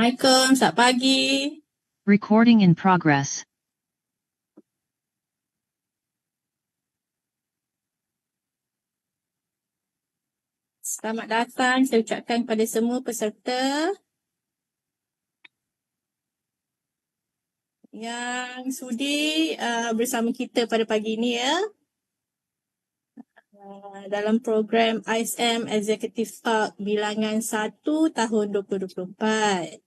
Assalamualaikum, selamat pagi. Recording in progress. Selamat datang saya ucapkan kepada semua peserta yang sudi bersama kita pada pagi ini ya. Dalam program 𝐒𝐻𝐈 Executive Talk bilangan 1 tahun 2024.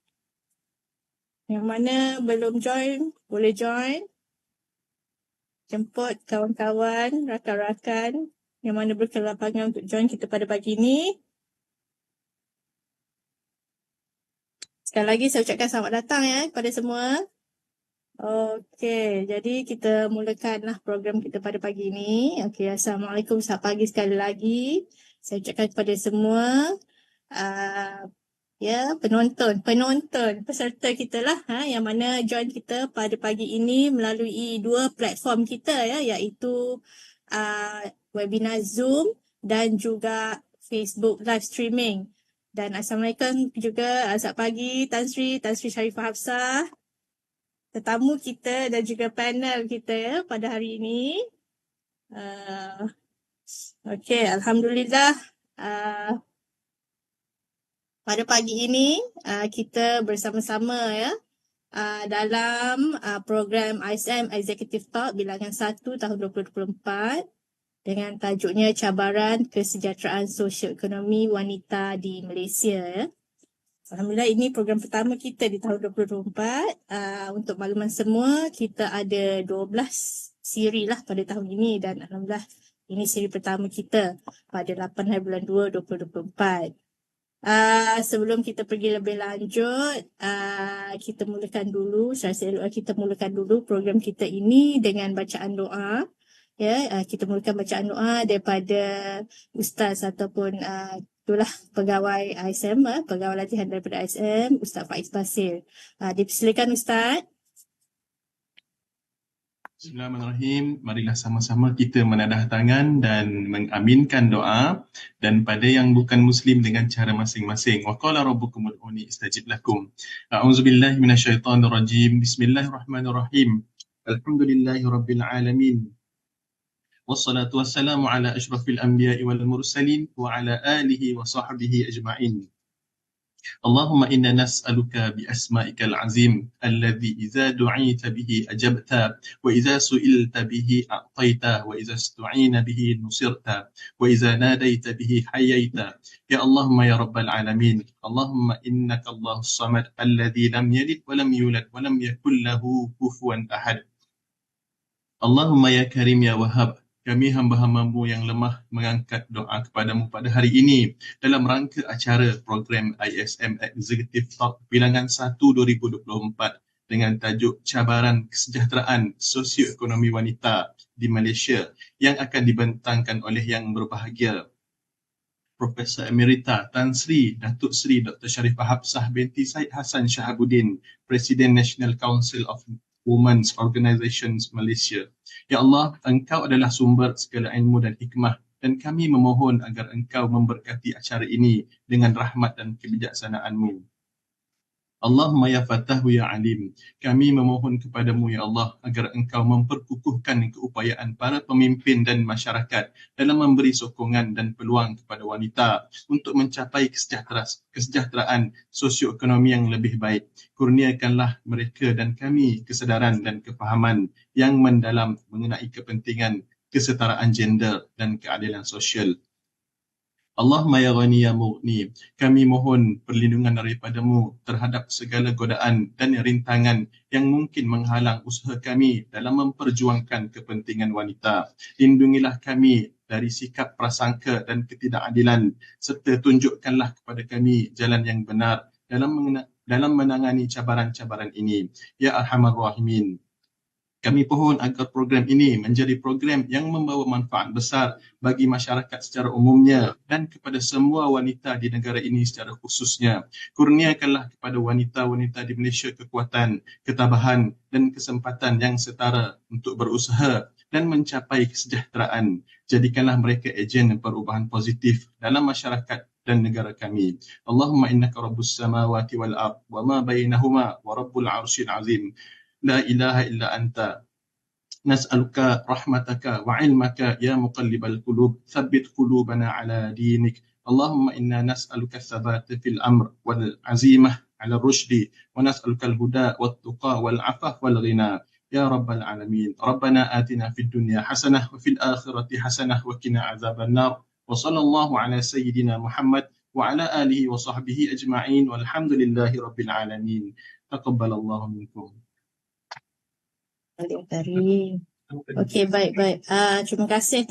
Yang mana belum join, boleh join. Jemput kawan-kawan, rakan-rakan yang mana berkelapangan untuk join kita pada pagi ini. Sekali lagi saya ucapkan selamat datang ya kepada semua. Okey, jadi kita mulakanlah program kita pada pagi ini. Okey, Assalamualaikum, selamat pagi sekali lagi. Saya ucapkan kepada semua penonton, peserta kita lah yang mana join kita pada pagi ini melalui dua platform kita ya, iaitu webinar Zoom dan juga Facebook live streaming. Dan Assalamualaikum juga, selamat pagi Tan Sri Sharifah Hafsah, tetamu kita dan juga panel kita ya pada hari ini. Okey, Alhamdulillah. Pada pagi ini kita bersama-sama ya dalam program 𝐒𝐻𝐈 Executive Talk bilangan 1 tahun 2024 dengan tajuknya Cabaran Kesejahteraan Sosio-Ekonomi Wanita di Malaysia ya. Alhamdulillah ini program pertama kita di tahun 2024. Untuk makluman semua, kita ada 12 siri lah pada tahun ini dan Alhamdulillah ini siri pertama kita pada 8 hari bulan 2 2024. Sebelum kita pergi lebih lanjut, kita mulakan dulu, kita mulakan dulu program kita ini dengan bacaan doa. Ya, kita mulakan bacaan doa daripada Ustaz ataupun itulah pegawai 𝐼𝐧𝐬𝐿, pegawai latihan daripada 𝐼𝐧𝐬𝐿, Ustaz Faiz Basir. Dipersilakan Ustaz. Bismillahirrahmanirrahim. Marilah sama-sama kita menadah tangan dan mengaminkan doa, dan pada yang bukan muslim dengan cara masing-masing. Wa qala rabbukum ud'uni astajib lakum. A'udzubillahi minasyaitonirrajim. Bismillahirrahmanirrahim. Alhamdulillahirabbil alamin. Wassalatu wassalamu ala asyrafil anbiya'i wal mursalin wa ala alihi wa sahbihi ajma'in. اللهم إنا نسألك بأسمائك العظيم الذي إذا دعيت به أجبت وإذا سئلت به أعطيت وإذا استعين به نصرت وإذا ناديت به حييت يا اللهم يا رب العالمين. اللهم إنك الله الصمد الذي لم يلد ولم يولد ولم يكن له كفوا أحد. اللهم يا كريم يا وهاب, kami hamba-hambamu yang lemah mengangkat doa kepadamu pada hari ini dalam rangka acara program 𝐼𝐻𝐈 Executive Talk bilangan 1 2024 dengan tajuk Cabaran Kesejahteraan Sosio-Ekonomi Wanita di Malaysia yang akan dibentangkan oleh yang berbahagia Profesor Emerita Tan Sri Datuk Sri Dr. Sharifah Hafsah binti Syed Hassan Shahabuddin, Presiden National Council of Women's Organizations Malaysia. Ya Allah, Engkau adalah sumber segala ilmu dan hikmah, dan kami memohon agar Engkau memberkati acara ini dengan rahmat dan kebijaksanaan-Mu. Allahumma ya Fattahu ya Alim, kami memohon kepadamu ya Allah agar Engkau memperkukuhkan keupayaan para pemimpin dan masyarakat dalam memberi sokongan dan peluang kepada wanita untuk mencapai kesejahteraan sosioekonomi yang lebih baik. Kurniakanlah mereka dan kami kesedaran dan kefahaman yang mendalam mengenai kepentingan kesetaraan gender dan keadilan sosial. Allahumma ya ghani ya mughni, kami mohon perlindungan daripadamu terhadap segala godaan dan rintangan yang mungkin menghalang usaha kami dalam memperjuangkan kepentingan wanita. Lindungilah kami dari sikap prasangka dan ketidakadilan, serta tunjukkanlah kepada kami jalan yang benar dalam menangani cabaran-cabaran ini. Ya Arhamar Rahimin. Kami pohon agar program ini menjadi program yang membawa manfaat besar bagi masyarakat secara umumnya dan kepada semua wanita di negara ini secara khususnya. Kurniakanlah kepada wanita-wanita di Malaysia kekuatan, ketabahan dan kesempatan yang setara untuk berusaha dan mencapai kesejahteraan. Jadikanlah mereka ejen perubahan positif dalam masyarakat dan negara kami. Allahumma innaka rabbus samawati wal ard wa ma bainahuma wa rabbul arsyil azim. La ilaha illa anta نسألك رحمتك وعلمك يا مقلب القلوب ثبت قلوبنا على دينك. اللهم إنا نسألك الثبات في الأمر والعزيمة على الرشد ونسألك الهدى والتقى والعفاف والغنى يا رب العالمين. ربنا آتنا في الدنيا حسنة وفي الآخرة حسنة وقنا عذاب النار. وصلى الله على سيدنا محمد وعلى آله وصحبه أجمعين والحمد لله رب العالمين. تقبل الله منكم. Karim. Okey, baik. Terima kasih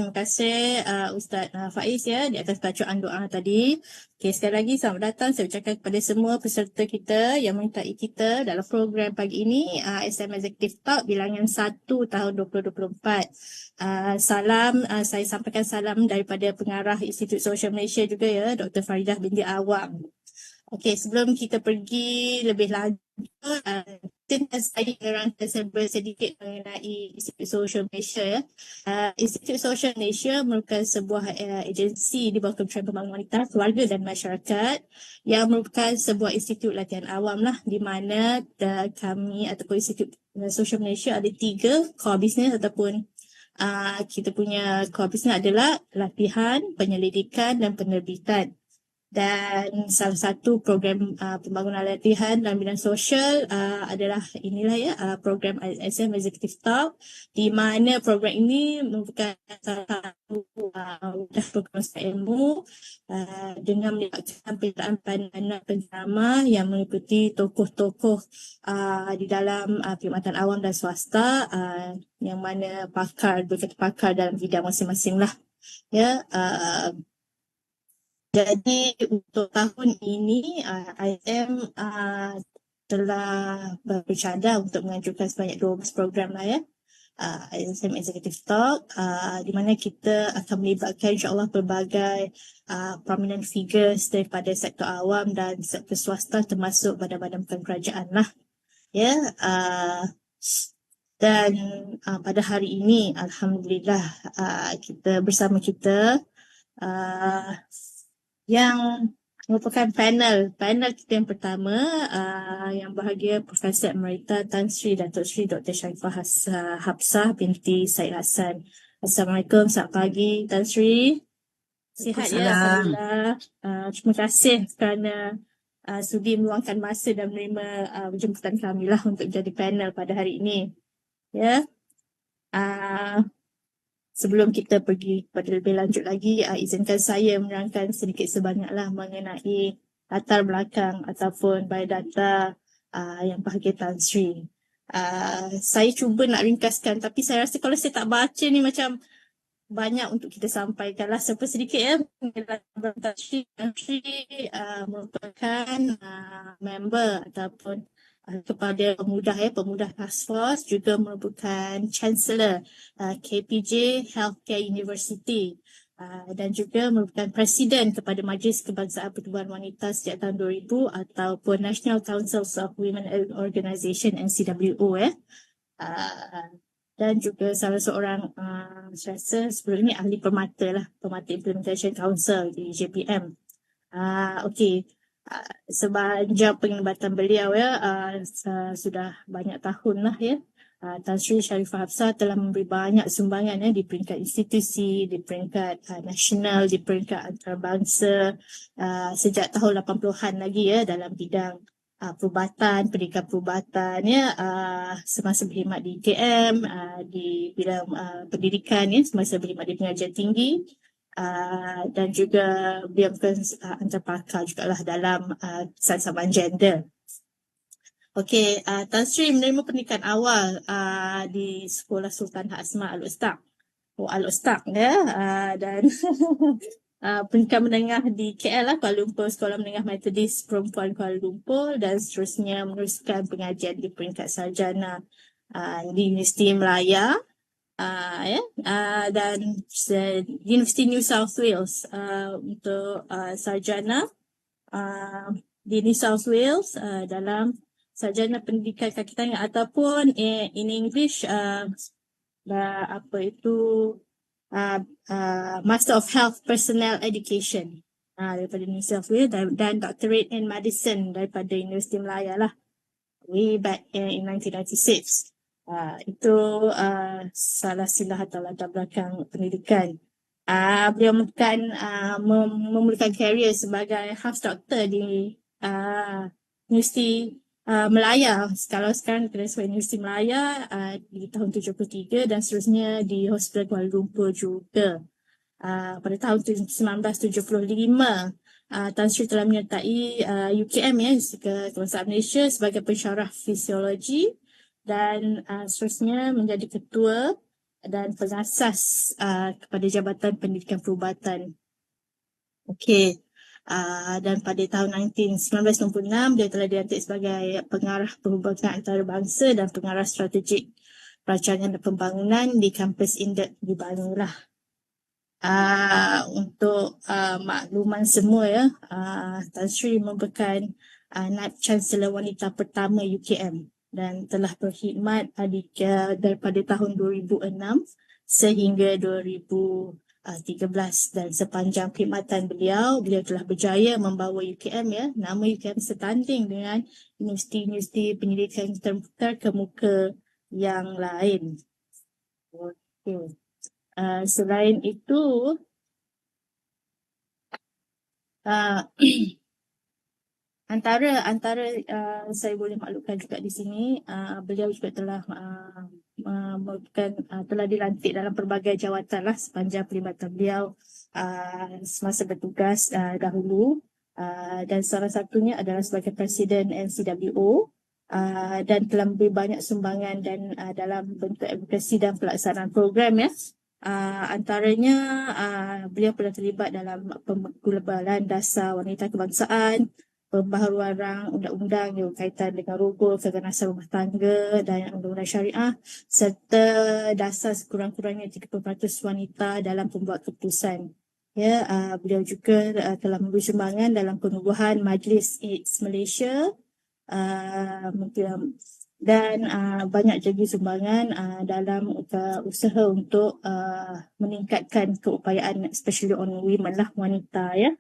Ustaz Faiz ya di atas bacaan doa tadi. Okey, sekali lagi selamat datang saya ucapkan kepada semua peserta kita yang menyertai kita dalam program pagi ini ISM Executive Talk bilangan 1 tahun 2024. Salam, saya sampaikan salam daripada pengarah Institut Sosial Malaysia juga ya, Dr. Faridah binti Awang. Okey, sebelum kita pergi lebih lanjut, saya menerangkan sedikit mengenai Institut Sosial Malaysia ya. Institut Sosial Malaysia merupakan sebuah agensi di bawah Kementerian Pembangunan Wanita, Keluarga dan Masyarakat yang merupakan sebuah institut latihan awam lah, di mana kami ataupun Institut Sosial Malaysia ada 3 core business ataupun kita punya core business adalah latihan, penyelidikan dan penerbitan. Dan salah satu program pembangunan latihan dalam bidang sosial adalah inilah ya, program ISM Executive Talk, di mana program ini merupakan salah satu program ilmu dengan melibatkan penyertaan pandangan penceramah yang meliputi tokoh-tokoh di dalam perkhidmatan awam dan swasta yang mana berkata pakar dalam bidang masing-masing lah ya. Jadi untuk tahun ini ISM telah bercadang untuk menganjurkan sebanyak 12 program lah ya, ISM Executive Talk, di mana kita akan melibatkan insyaAllah pelbagai prominent figures daripada sektor awam dan sektor swasta termasuk badan-badan bukan kerajaan lah ya. Dan pada hari ini Alhamdulillah kita bersama kita yang merupakan panel kita yang pertama, yang bahagia Profesor Emerita Tan Sri Datuk Sri Dr. Sharifah Hafsah binti Syed Hassan. Assalamualaikum, selamat pagi Tan Sri. Sihat ya, Alhamdulillah. Terima kasih kerana sudi meluangkan masa dan menerima jemputan kami lah untuk jadi panel pada hari ini. Ya. Sebelum kita pergi pada lebih lanjut lagi, izinkan saya menerangkan sedikit sebanyaklah mengenai latar belakang ataupun biodata yang bahagia Tan Sri. Saya cuba nak ringkaskan, tapi saya rasa kalau saya tak baca ni macam banyak untuk kita sampaikan lah. Sedikit ya, Tan Sri merupakan member ataupun kepada pemuda task force, juga merupakan Chancellor KPJ Healthcare University dan juga merupakan Presiden kepada Majlis Kebangsaan Pertubuhan Wanita sejak tahun 2000 ataupun National Council of Women Organisation NCWO dan juga salah seorang saya rasa sebelum ini ahli Permata Implementation Council di JPM. Okey. Sepanjang penglibatan beliau ya, sudah banyak tahun lah ya, Tan Sri Sharifah Hafsah telah memberi banyak sumbangan ya, di peringkat institusi, di peringkat nasional, di peringkat antarabangsa sejak tahun 80-an lagi ya, dalam bidang perubatan, pendidikan perubatan ya, semasa berkhidmat di KM, di bidang pendidikan ya, semasa berkhidmat di pengajian tinggi. Dan juga beliau bukan antarpakar jugalah dalam kesesamaan gender. Okey, Tan Sri menerima pendidikan awal di Sekolah Sultan Hasma Al-Ustaq ya, dan pendidikan menengah di KL Kuala Lumpur, Sekolah Menengah Metodis Perempuan Kuala Lumpur, dan seterusnya meneruskan pengajian di peringkat sarjana di Universiti Melaya. Dan Universiti New South Wales untuk sarjana di New South Wales dalam sarjana pendidikan kaki tangan ataupun in English Master of Health Personnel Education. daripada University of Wales dan Doctorate in Medicine daripada Universiti Malaya lah, way back in 1996. Itu salah silah atau latar belakang pendidikan. Beliau memulakan karier sebagai house doctor di Universiti Malaya. Kalau sekarang kena sebagai Universiti Malaya di tahun 73 dan seterusnya di Hospital Kuala Lumpur juga. Pada tahun 1975, Tan Sri telah menyertai 𝑢KM Kebangsaan Malaysia sebagai pensyarah fisiologi dan seterusnya menjadi ketua dan pengasas kepada Jabatan Pendidikan Perubatan. Okey. Dan pada tahun 1996 dia telah dilantik sebagai pengarah perhubungan antarabangsa dan pengarah strategik perancangan dan pembangunan di kampus Indek di Bangi lah. Untuk makluman semua ya, Tan Sri merupakan Naib Chancellor Wanita pertama 𝑢KM dan telah berkhidmat daripada tahun 2006 sehingga 2013 dan sepanjang khidmatan beliau telah berjaya membawa 𝑢KM nama 𝑢KM setanding dengan universiti-universiti pendidikan terkemuka yang lain. Okey. Selain itu, antara saya boleh maklumkan juga di sini, beliau juga telah telah dilantik dalam pelbagai jawatan lah sepanjang perkhidmatan beliau semasa bertugas dahulu, dan salah satunya adalah sebagai Presiden NCWO, dan telah memberi banyak sumbangan dan dalam bentuk advokasi dan pelaksanaan program ya. Antaranya beliau pernah terlibat dalam pengglobalan dasar wanita kebangsaan, pembaharuan rang undang-undang yang berkaitan dengan rogol keganasan rumah tangga dan undang-undang syariah, serta dasar sekurang-kurangnya 30% wanita dalam pembuat keputusan. Ya, beliau juga telah memberi sumbangan dalam penubuhan Majlis 𝐒𝐻𝑒 Malaysia, dan banyak lagi sumbangan dalam usaha untuk meningkatkan keupayaan, especially on women lah, wanita ya.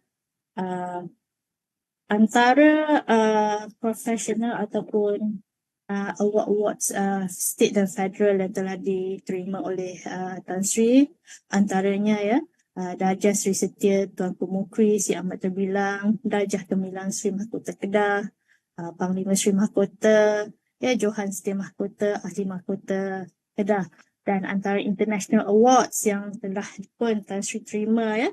Antara profesional ataupun awards state dan federal yang telah diterima oleh Tan Sri, antaranya ya, Darjah Sri Setia Tuanku Mukri Si Amat Terbilang, Darjah Gemilang Sri Mahkota Kedah, Panglima Sri Mahkota, ya, Johan Sri Mahkota, Ahli Mahkota Kedah. Dan antara international awards yang telah pun Tan Sri terima ya,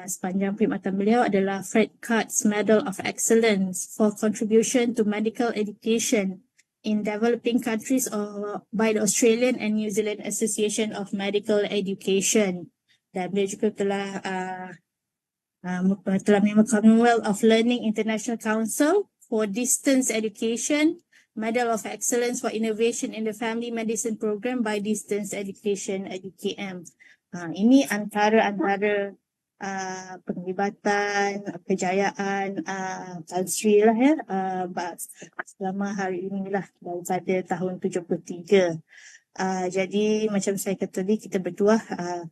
sepanjang perkhidmatan beliau adalah Fred Katz Medal of Excellence for Contribution to Medical Education in Developing Countries by the Australian and New Zealand Association of Medical Education. Dan beliau juga telah menerima Commonwealth of Learning International Council for Distance Education, Medal of Excellence for Innovation in the Family Medicine Program by Distance Education 𝐿KM. Ini antara penglibatan, kejayaan Tan Sri lah ya, selama hari inilah daripada tahun 73. Jadi macam saya kata tadi, kita berdua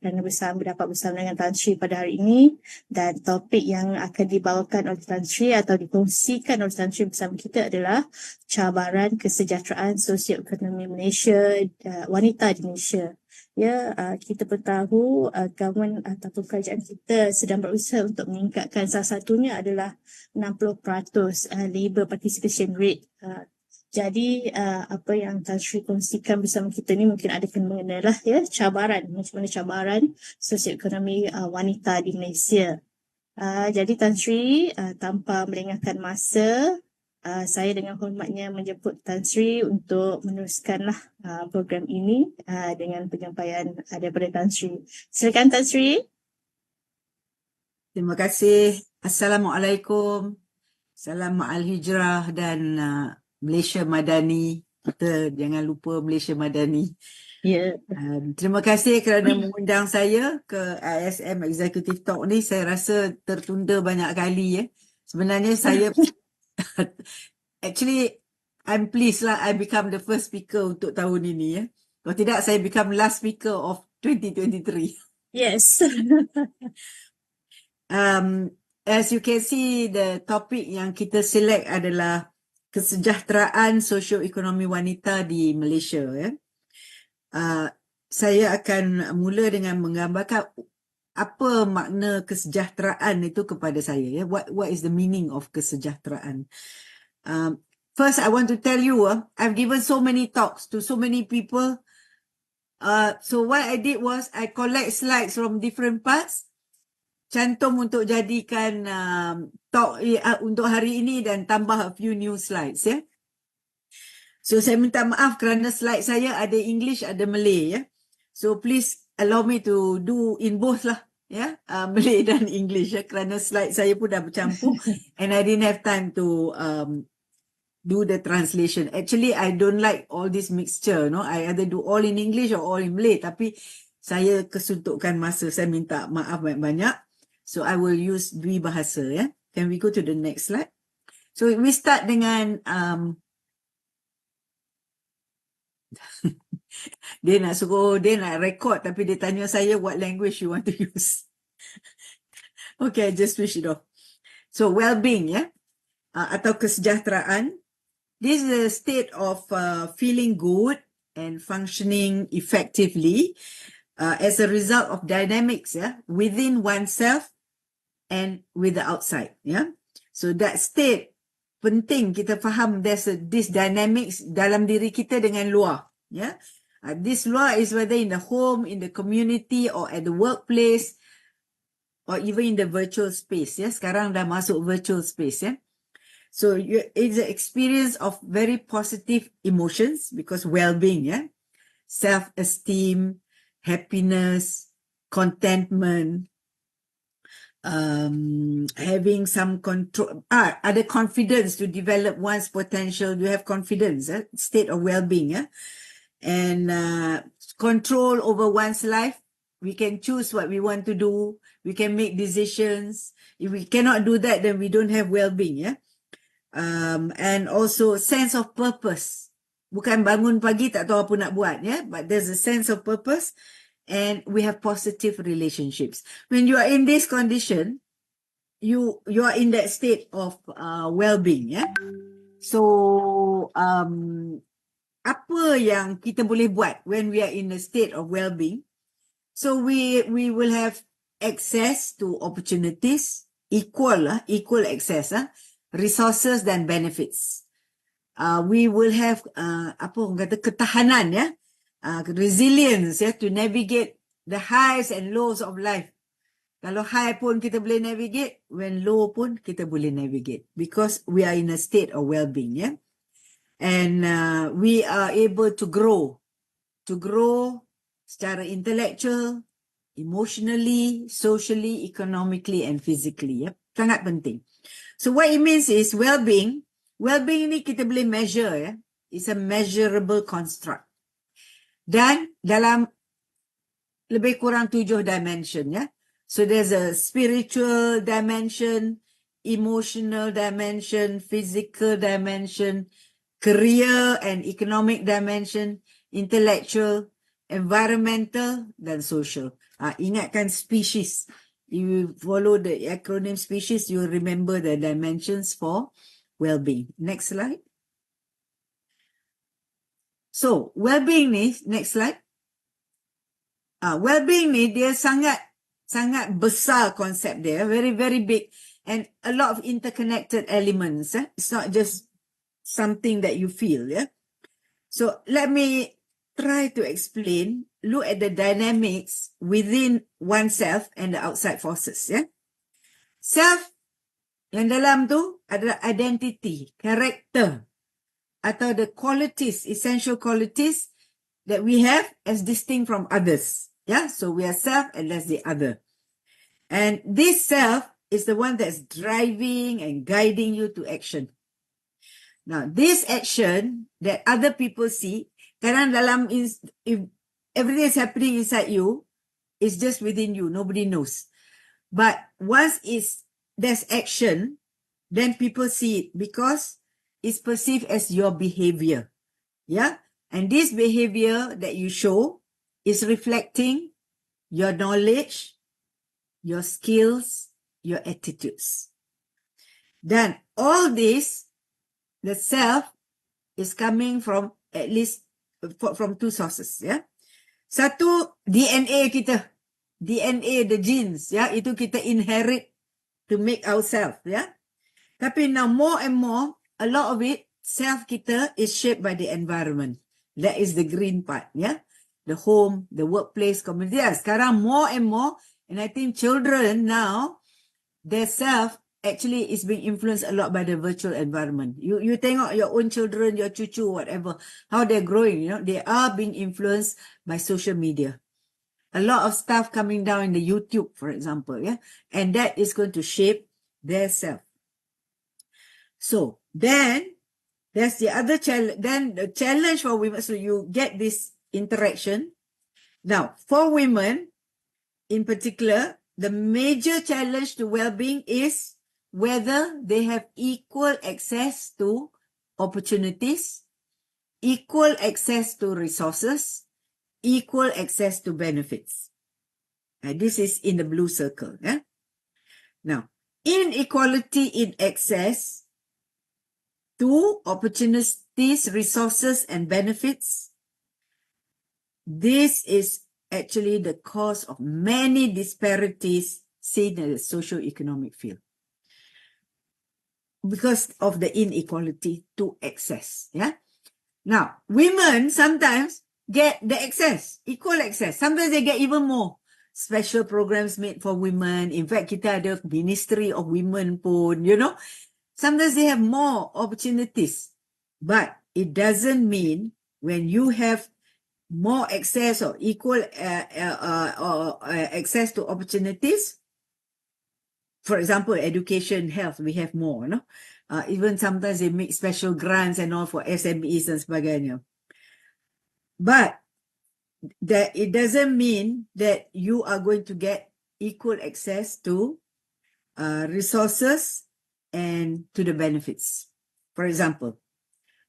kerana dapat bersama dengan Tan Sri pada hari ini, dan topik yang akan dibawakan oleh Tan Sri atau dikongsikan oleh Tan Sri bersama kita adalah cabaran kesejahteraan Sosio-Ekonomi Malaysia, wanita di Malaysia. Ya, kita bertahu government ataupun kerajaan kita sedang berusaha untuk meningkatkan, salah satunya adalah 60% labour participation rate. Jadi apa yang Tan Sri kongsikan bersama kita ni mungkin ada kena lah ya, cabaran, macam mana cabaran sosioekonomi wanita di Malaysia. Jadi Tan Sri, tanpa melengahkan masa, saya dengan hormatnya menjemput Tan Sri untuk meneruskanlah program ini dengan penyampaian daripada Tan Sri. Silakan Tan Sri. Terima kasih. Assalamualaikum. Salam ma'al hijrah dan Malaysia Madani. Kita jangan lupa Malaysia Madani. Ya. Terima kasih kerana mengundang saya ke ISM Executive Talk ni. Saya rasa tertunda banyak kali ya. Sebenarnya saya actually I'm pleased lah I become the first speaker untuk tahun ini ya. Kalau tidak saya become last speaker of 2023. Yes. as you can see, the topic yang kita select adalah kesejahteraan sosio-ekonomi wanita di Malaysia. Saya akan mula dengan menggambarkan apa makna kesejahteraan itu kepada saya. What is the meaning of kesejahteraan? First, I want to tell you, I've given so many talks to so many people. So what I did was I collect slides from different parts, cantum untuk jadikan talk untuk hari ini dan tambah a few new slides. So saya minta maaf kerana slide saya ada English, ada Malay. So please allow me to do in both lah. Malay dan English kerana slide saya pun dah bercampur and I didn't have time to do the translation. Actually, I don't like all this mixture. I either do all in English or all in Malay. Tapi saya kesuntukkan masa. Saya minta maaf banyak-banyak. So I will use dua bahasa. Can we go to the next slide? So we start dengan dia nak record tapi dia tanya saya what language you want to use. Okay, I just switch it off. So well-being, atau kesejahteraan. This is a state of feeling good and functioning effectively as a result of dynamics within oneself and with the outside. So that state penting kita faham there's this dynamics dalam diri kita dengan luar. This luar is whether in the home, in the community or at the workplace or even in the virtual space. Sekarang dah masuk virtual space. So it's an experience of very positive emotions because well-being, self-esteem, happiness, contentment, having some control, ada confidence to develop one's potential. You have confidence, state of well-being, and control over one's life. We can choose what we want to do. We can make decisions. If we cannot do that, then we don't have well-being, and also sense of purpose. Bukan bangun pagi tak tahu apa nak buat, but there's a sense of purpose and we have positive relationships. When you are in this condition, you are in that state of well-being. So apa yang kita boleh buat when we are in a state of well-being? So we will have access to opportunities, equal access, resources dan benefits. We will have ketahanan, resilience, to navigate the highs and lows of life. Kalau high pun kita boleh navigate, when low pun kita boleh navigate because we are in a state of well-being. And we are able to grow secara intellectual, emotionally, socially, economically and physically. Sangat penting. So what it means is well-being. Well-being ni kita boleh measure. It's a measurable construct. Dan dalam lebih kurang 7 dimension. So there's a spiritual dimension, emotional dimension, physical dimension, career and economic dimension, intellectual, environmental dan social. Ingatkan species. You follow the acronym species, you remember the dimensions for well-being. Next slide. So, well-being ni, next slide. Well-being ni, dia sangat besar konsep dia, very, very big. And a lot of interconnected elements. It's not just something that you feel. So, let me try to explain. Look at the dynamics within oneself and the outside forces. Self, yang dalam tu adalah identity, character, atau the qualities, essential qualities that we have as distinct from others. So we are self and that's the other. And this self is the one that's driving and guiding you to action. Now, this action that other people see, kadang dalam, if everything is happening inside you, it's just within you, nobody knows. But once there's action, then people see it because it's perceived as your behavior. And this behavior that you show is reflecting your knowledge, your skills, your attitudes. Then all this, the self is coming from at least from two sources, ya. Satu, DNA kita. DNA, the genes, ya, itu kita inherit to make ourselves, ya. Tapi now more and more, a lot of it, self kita is shaped by the environment. That is the green part, ya. The home, the workplace, community. Ya, sekarang more and more, and I think children now, their self actually is being influenced a lot by the virtual environment. You tengok your own children, your cucu, whatever, how they're growing, you know, they are being influenced by social media. A lot of stuff coming down in the YouTube, for example, yeah, and that is going to shape their self. So then there's the other challenge. Then the challenge for women, so you get this interaction. Now, for women in particular, the major challenge to well-being is whether they have equal access to opportunities, equal access to resources, equal access to benefits. This is in the blue circle. Yeah? Now, inequality in access to opportunities, resources, and benefits, this is actually the cause of many disparities seen in the socio-economic field. Because of the inequality to access. Yeah. Now, women sometimes get the access, equal access. Sometimes they get even more. Special programs made for women. In fact, kita ada Ministry of Women pun, you know. Sometimes they have more opportunities. But it doesn't mean when you have more access or equal access to opportunities. For example, education, health, we have more, no? Even sometimes they make special grants and all for SMEs and sebagainya. But that it doesn't mean that you are going to get equal access to resources and to the benefits. For example,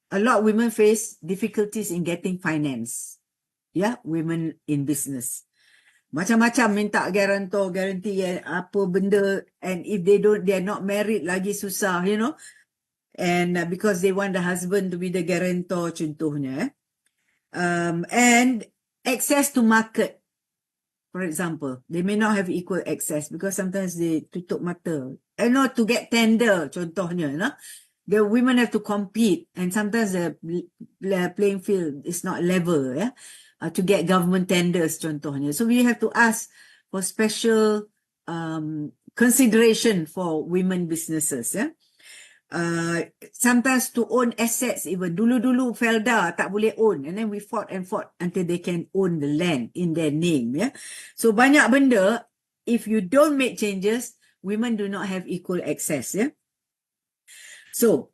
a lot of women face difficulties in getting finance. Yeah, women in business. Macam-macam minta guarantor, guarantee apa benda, and if they're not married lagi susah, you know, and because they want the husband to be the guarantor contohnya. And access to market, for example, they may not have equal access because sometimes they tutup mata. To get tender contohnya, you know, the women have to compete and sometimes the playing field is not level, yeah. To get government tenders contohnya. So we have to ask for special consideration for women businesses. Yeah? Sometimes to own assets even. Dulu-dulu Felda tak boleh own. And then we fought and fought until they can own the land in their name. Yeah? So banyak benda, if you don't make changes, women do not have equal access. Yeah? So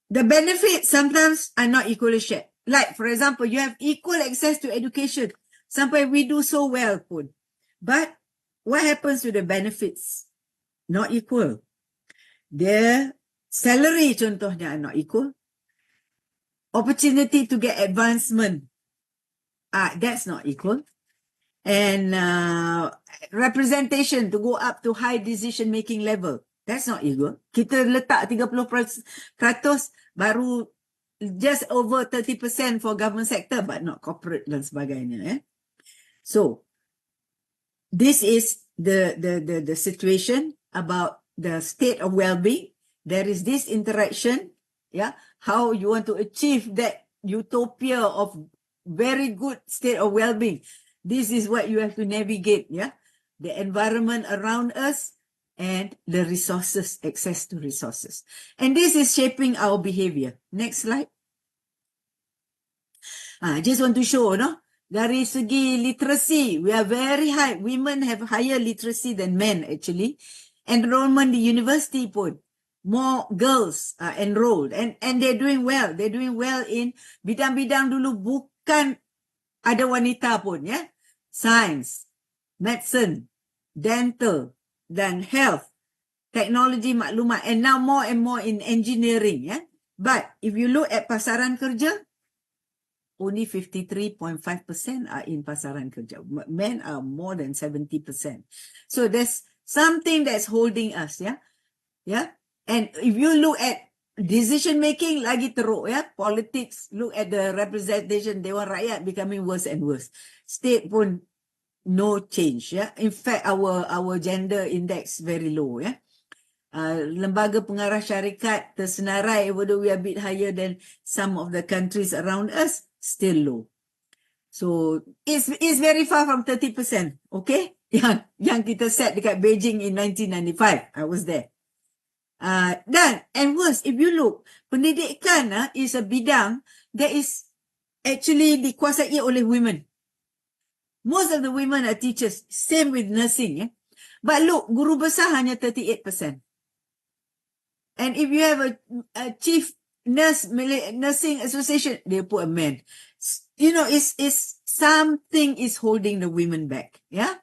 the benefits sometimes are not equally shared. Like, for example, you have equal access to education. Sampai we do so well pun. But what happens to the benefits? Not equal. Their salary contohnya are not equal. Opportunity to get advancement, that's not equal. And representation to go up to high decision making level, that's not equal. Kita letak 30% baru just over 30% for government sector, but not corporate dan sebagainya. Eh? So, this is the situation about the state of well-being. There is this interaction, yeah, how you want to achieve that utopia of very good state of well-being. This is what you have to navigate, yeah, the environment around us and the resources, access to resources. And this is shaping our behavior. Next slide. I just want to show, no? Dari segi literacy, we are very high. Women have higher literacy than men, actually. Enrollment di university pun, more girls are enrolled. And they're doing well. They're doing well in bidang-bidang dulu bukan ada wanita pun, ya? Science, medicine, dental, dan health, technology maklumat, and now more and more in engineering. Yeah? But if you look at pasaran kerja, only 53.5% are in pasaran kerja. Men are more than 70%. So there's something that's holding us, yeah. And if you look at decision making, lagi teruk, yeah. Politics, look at the representation, Dewan Rakyat becoming worse and worse. State pun no change, yeah. In fact, our gender index very low, yeah. Lembaga pengarah syarikat tersenarai, although we are a bit higher than some of the countries around us, still low. So it's very far from 30%, okay? Yang kita set dekat Beijing in 1995. I was there. And worse, if you look, pendidikan is a bidang that is actually dikuasai oleh women. Most of the women are teachers. Same with nursing. Yeah? But look, guru besar hanya 38%. And if you have a chief nursing association, they put a man. You know, it's something is holding the women back. Yeah.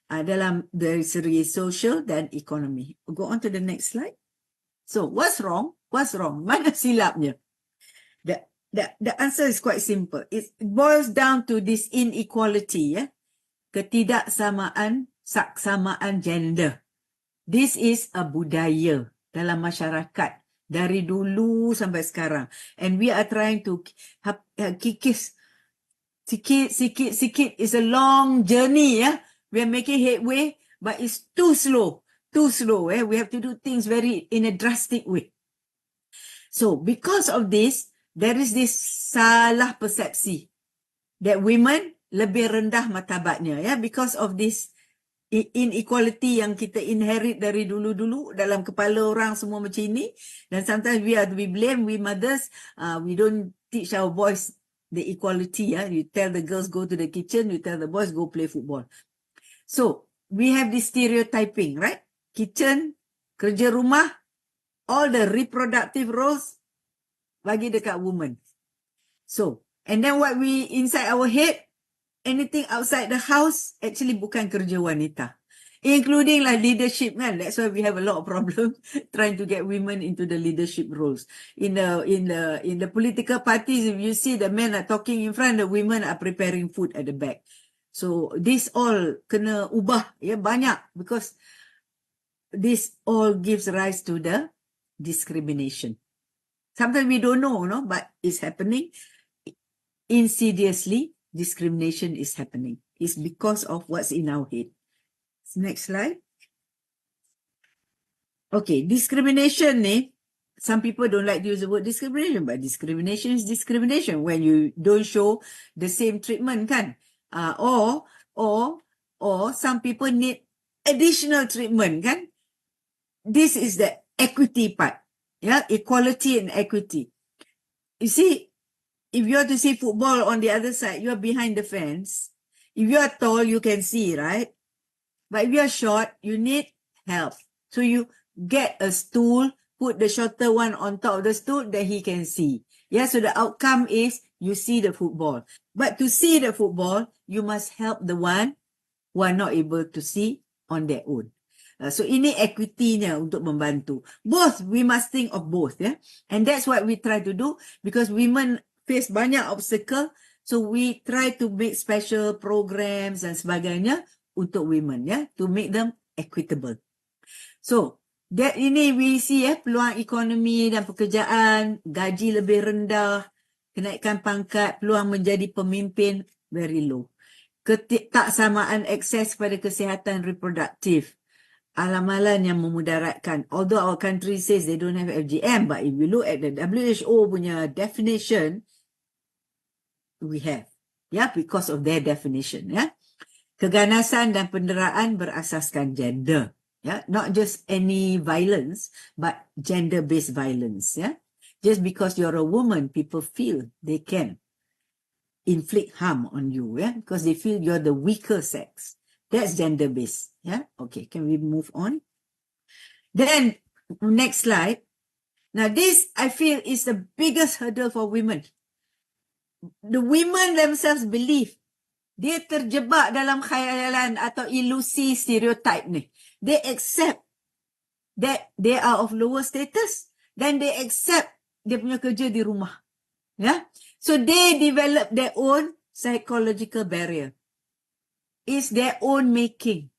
Dalam dari segi social dan ekonomi. Go on to the next slide. So what's wrong? What's wrong? Mana silapnya? The answer is quite simple. It boils down to this inequality. Yeah. Ketidaksamaan, saksamaan gender. This is a budaya dalam masyarakat dari dulu sampai sekarang, and we are trying to kikis sikit. It's a long journey, yeah. We are making headway, but it's too slow. Eh? We have to do things in a drastic way. So because of this, there is this salah persepsi that women lebih rendah martabatnya, yeah, because of this inequality yang kita inherit dari dulu-dulu dalam kepala orang semua macam ini. Dan sometimes we are to be blamed, we mothers, we don't teach our boys the equality. You tell the girls go to the kitchen, you tell the boys go play football. So we have this stereotyping, right? Kitchen, kerja rumah, all the reproductive roles bagi dekat woman. So, and then what we inside our head, anything outside the house actually bukan kerja wanita, including like leadership, kan? That's why we have a lot of problem trying to get women into the leadership roles. In the political parties, if you see the men are talking in front, the women are preparing food at the back. So this all kena ubah, ya, banyak, because this all gives rise to the discrimination. Sometimes we don't know, no, but it's happening insidiously. Discrimination is happening. It's because of what's in our head. Next slide. Okay, discrimination ni, some people don't like to use the word discrimination, but discrimination is discrimination when you don't show the same treatment, kan? Or some people need additional treatment, kan? This is the equity part, yeah, equality and equity. You see, if you are to see football on the other side, you are behind the fence. If you are tall, you can see, right? But if you are short, you need help. So you get a stool, put the shorter one on top of the stool, then he can see. Yeah, so the outcome is you see the football. But to see the football, you must help the one who are not able to see on their own. So ini equity-nya untuk membantu. Both, we must think of both. Yeah? And that's what we try to do, because women face banyak obstacle, so we try to make special programs dan sebagainya untuk women, ya, to make them equitable. So that ini we see, peluang ekonomi dan pekerjaan, gaji lebih rendah, kenaikan pangkat, peluang menjadi pemimpin very low. Ketaksamaan akses pada kesihatan reproduktif, amalan yang memudaratkan. Although our country says they don't have FGM, but if you look at the WHO punya definition, we have, yeah, because of their definition, yeah. Keganasan dan penderaan berasaskan gender, yeah, not just any violence, but gender-based violence, yeah. Just because you're a woman, people feel they can inflict harm on you, yeah, because they feel you're the weaker sex. That's gender-based, yeah. Okay, can we move on? Then, next slide. Now, this, I feel, is the biggest hurdle for women. The women themselves believe dia terjebak dalam khayalan atau ilusi stereotype ni. They accept that they are of lower status, then they accept dia punya kerja di rumah. Yeah? So they develop their own psychological barrier. It's their own making.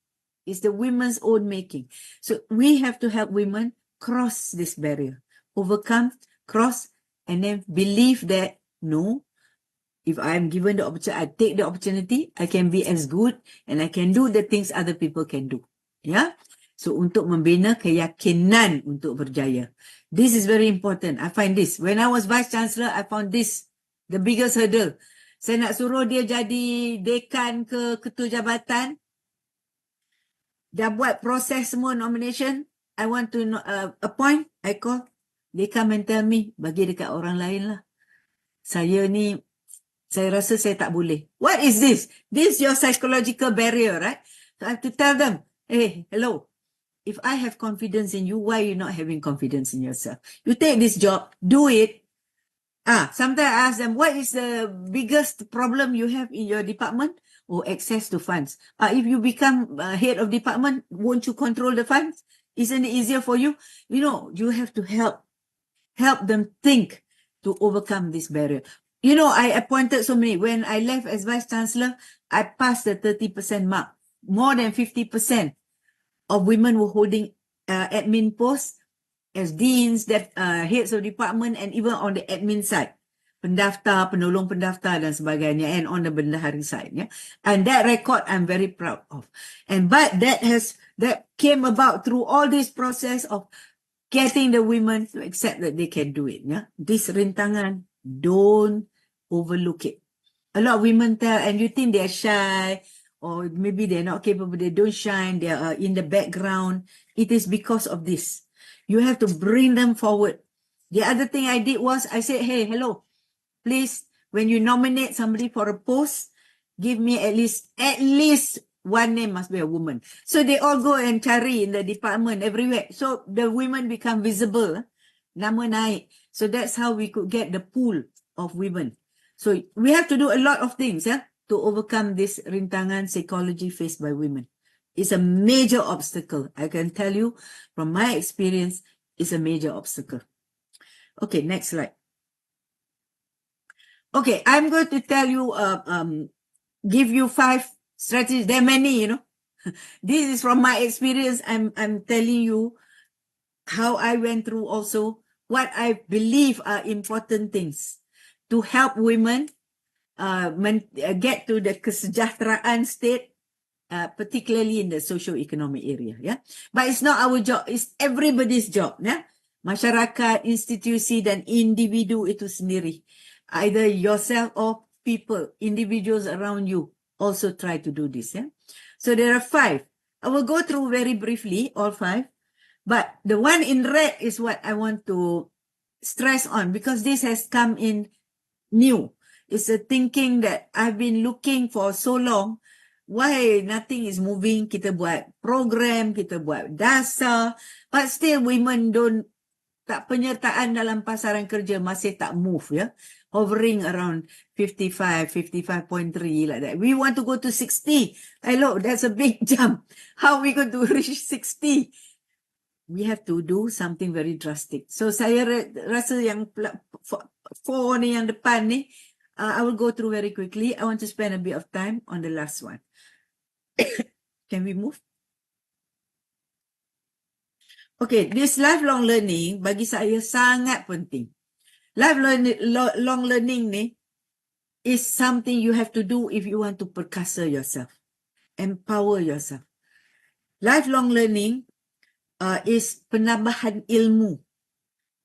It's the women's own making. So we have to help women cross this barrier, overcome, cross, and then believe that, no, if I'm given the opportunity, I take the opportunity, I can be as good and I can do the things other people can do. Yeah? So untuk membina keyakinan untuk berjaya. This is very important. I find this. When I was Vice Chancellor, I found this the biggest hurdle. Saya nak suruh dia jadi dekan ke ketua jabatan. Dah buat proses semua nomination. I want to appoint. I call. They come and tell me, bagi dekat orang lain lah. Saya rasa saya tak boleh. What is this? This is your psychological barrier, right? So I have to tell them, hey, hello. If I have confidence in you, why are you not having confidence in yourself? You take this job, do it. Sometimes I ask them, what is the biggest problem you have in your department? Or access to funds. If you become head of department, won't you control the funds? Isn't it easier for you? You know, you have to help them think to overcome this barrier. You know, I appointed so many. When I left as Vice Chancellor, I passed the 30% mark. More than 50% of women were holding admin posts as deans, heads of department, and even on the admin side. Pendaftar, penolong pendaftar dan sebagainya, and on the bendahari side. Yeah? And that record I'm very proud of. But that came about through all this process of getting the women to accept that they can do it. Yeah? This rintangan, don't overlook it. A lot of women tell, and you think they're shy, or maybe they're not capable, they don't shine, they are in the background. It is because of this. You have to bring them forward. The other thing I did was, I said, hey, hello, please, when you nominate somebody for a post, give me at least one name must be a woman. So they all go and cari in the department everywhere. So the women become visible. Nama naik. So that's how we could get the pool of women. So we have to do a lot of things, yeah, to overcome this rintangan psychology faced by women. It's a major obstacle. I can tell you from my experience, it's a major obstacle. Okay, next slide. Okay, I'm going to tell you, give you 5 strategies. There are many, you know. This is from my experience. I'm telling you how I went through also what I believe are important things to help women get to the kesejahteraan state, particularly in the socio-economic area. Yeah, but it's not our job; it's everybody's job. Yeah, masyarakat, institusi dan individu itu sendiri, either yourself or people, individuals around you, also try to do this. Yeah, so there are 5. I will go through very briefly all 5, but the one in red is what I want to stress on because this has come in new. It's a thinking that I've been looking for so long. Why nothing is moving? Kita buat program, kita buat dasar, but still women tak penyertaan dalam pasaran kerja masih tak move, ya. Hovering around 55, 55.3 like that. We want to go to 60. Hello, that's a big jump. How are we going to reach 60? We have to do something very drastic. So saya rasa yang 4 ni yang depan ni, I will go through very quickly. I want to spend a bit of time on the last one. Can we move? Okay, this lifelong learning bagi saya sangat penting. Lifelong learning ni is something you have to do if you want to perkasa yourself, empower yourself. Lifelong learning is penambahan ilmu,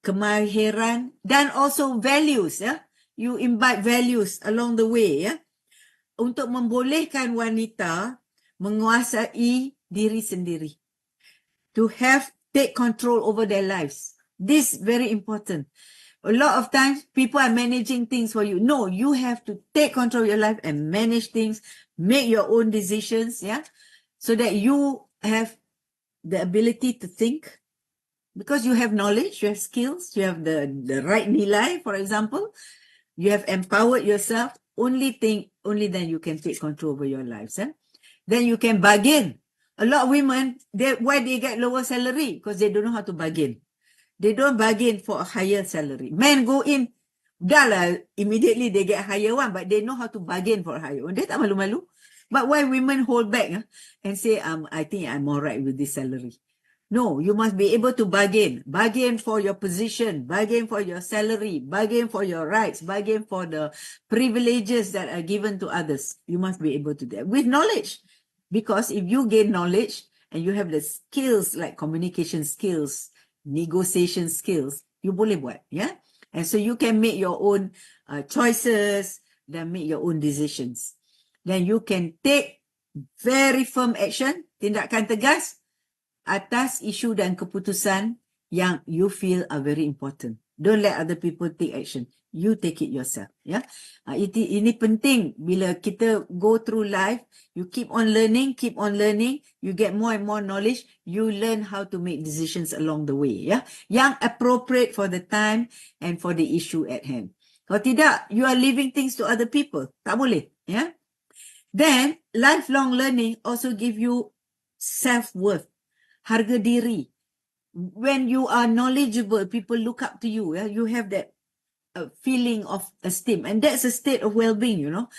kemahiran, dan also values. Ya, you imbibe values along the way. Ya, untuk membolehkan wanita menguasai diri sendiri, to take control over their lives. This is very important. A lot of times people are managing things for you. No, you have to take control of your life and manage things, make your own decisions, yeah, so that you have the ability to think, because you have knowledge, you have skills, you have the right nilai, for example, you have empowered yourself. Only then you can take control over your lives. Eh? Then you can bargain. A lot of women, why they get lower salary? Because they don't know how to bargain. They don't bargain for a higher salary. Men go in, dah lah, immediately they get a higher one, but they know how to bargain for a higher one. Dia tak malu-malu. But why women hold back and say, I think I'm all right with this salary? No, you must be able to bargain. Bargain for your position, bargain for your salary, bargain for your rights, bargain for the privileges that are given to others. You must be able to do that with knowledge. Because if you gain knowledge and you have the skills like communication skills, negotiation skills, you boleh buat, yeah? And so you can make your own choices, then make your own decisions. Then you can take very firm action, tindakan tegas, atas isu dan keputusan yang you feel are very important. Don't let other people take action. You take it yourself. Yeah, ini penting bila kita go through life. You keep on learning. You get more and more knowledge. You learn how to make decisions along the way. Yeah, yang appropriate for the time and for the issue at hand. Kalau tidak, you are leaving things to other people. Tak boleh. Yeah. Then lifelong learning also give you self-worth. Harga diri. When you are knowledgeable, people look up to you. Yeah? You have that feeling of esteem. And that's a state of well-being, you know.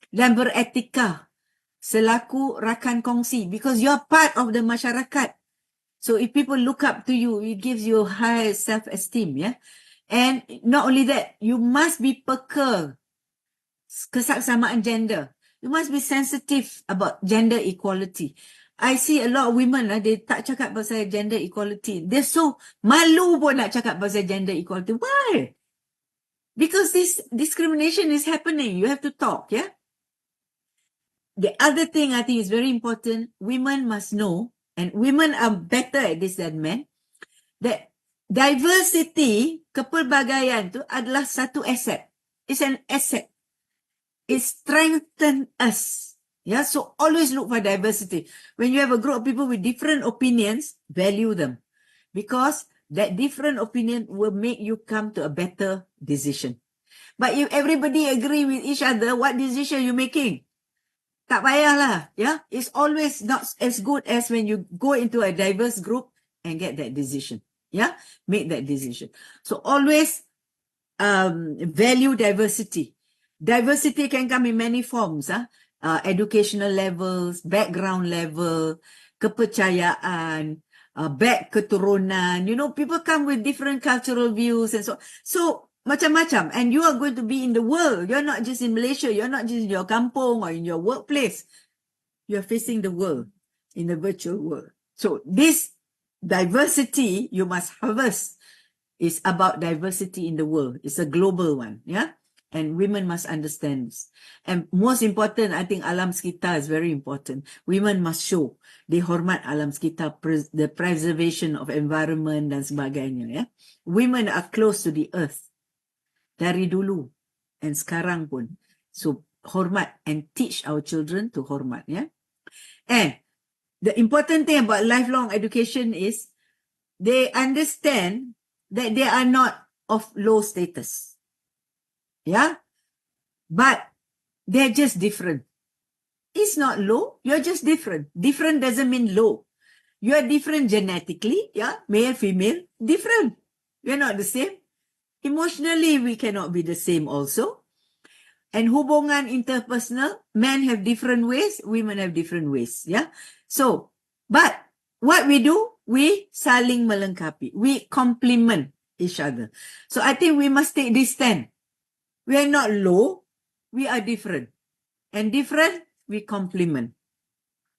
Dan beretika. Selaku rakan kongsi. Because you're part of the masyarakat. So if people look up to you, it gives you high self-esteem. Yeah. And not only that, you must be peka kesaksamaan gender. You must be sensitive about gender equality. I see a lot of women, they tak cakap pasal gender equality. They're so malu pun nak cakap pasal gender equality. Why? Because this discrimination is happening. You have to talk, yeah? The other thing I think is very important, women must know, and women are better at this than men, that diversity, kepelbagaian tu adalah satu asset. It's an asset. It strengthens us. Yeah, so always look for diversity. When you have a group of people with different opinions, value them. Because that different opinion will make you come to a better decision. But if everybody agree with each other, what decision are you making? Tak payahlah. Yeah, it's always not as good as when you go into a diverse group and get that decision. Yeah, make that decision. So always value diversity. Diversity can come in many forms. Educational levels, background level, kepercayaan, keturunan. You know, people come with different cultural views and so. So, macam-macam. And you are going to be in the world. You're not just in Malaysia. You're not just in your kampung or in your workplace. You're facing the world in the virtual world. So, this diversity you must harvest is about diversity in the world. It's a global one. Yeah. And women must understand this. And most important, I think alam sekitar is very important. Women must show they hormat alam sekitar, the preservation of environment dan sebagainya. Yeah? Women are close to the earth. Dari dulu and sekarang pun. So hormat and teach our children to hormat. Yeah? And the important thing about lifelong education is they understand that they are not of low status. Yeah, but they're just different. It's not low. You're just different. Different doesn't mean low. You're different genetically. Yeah, male, female, different. We're not the same. Emotionally, we cannot be the same also. And hubungan interpersonal, men have different ways, women have different ways. Yeah. So, but what we do, we saling melengkapi. We complement each other. So I think we must take this stand. We are not low, we are different. And different, we complement.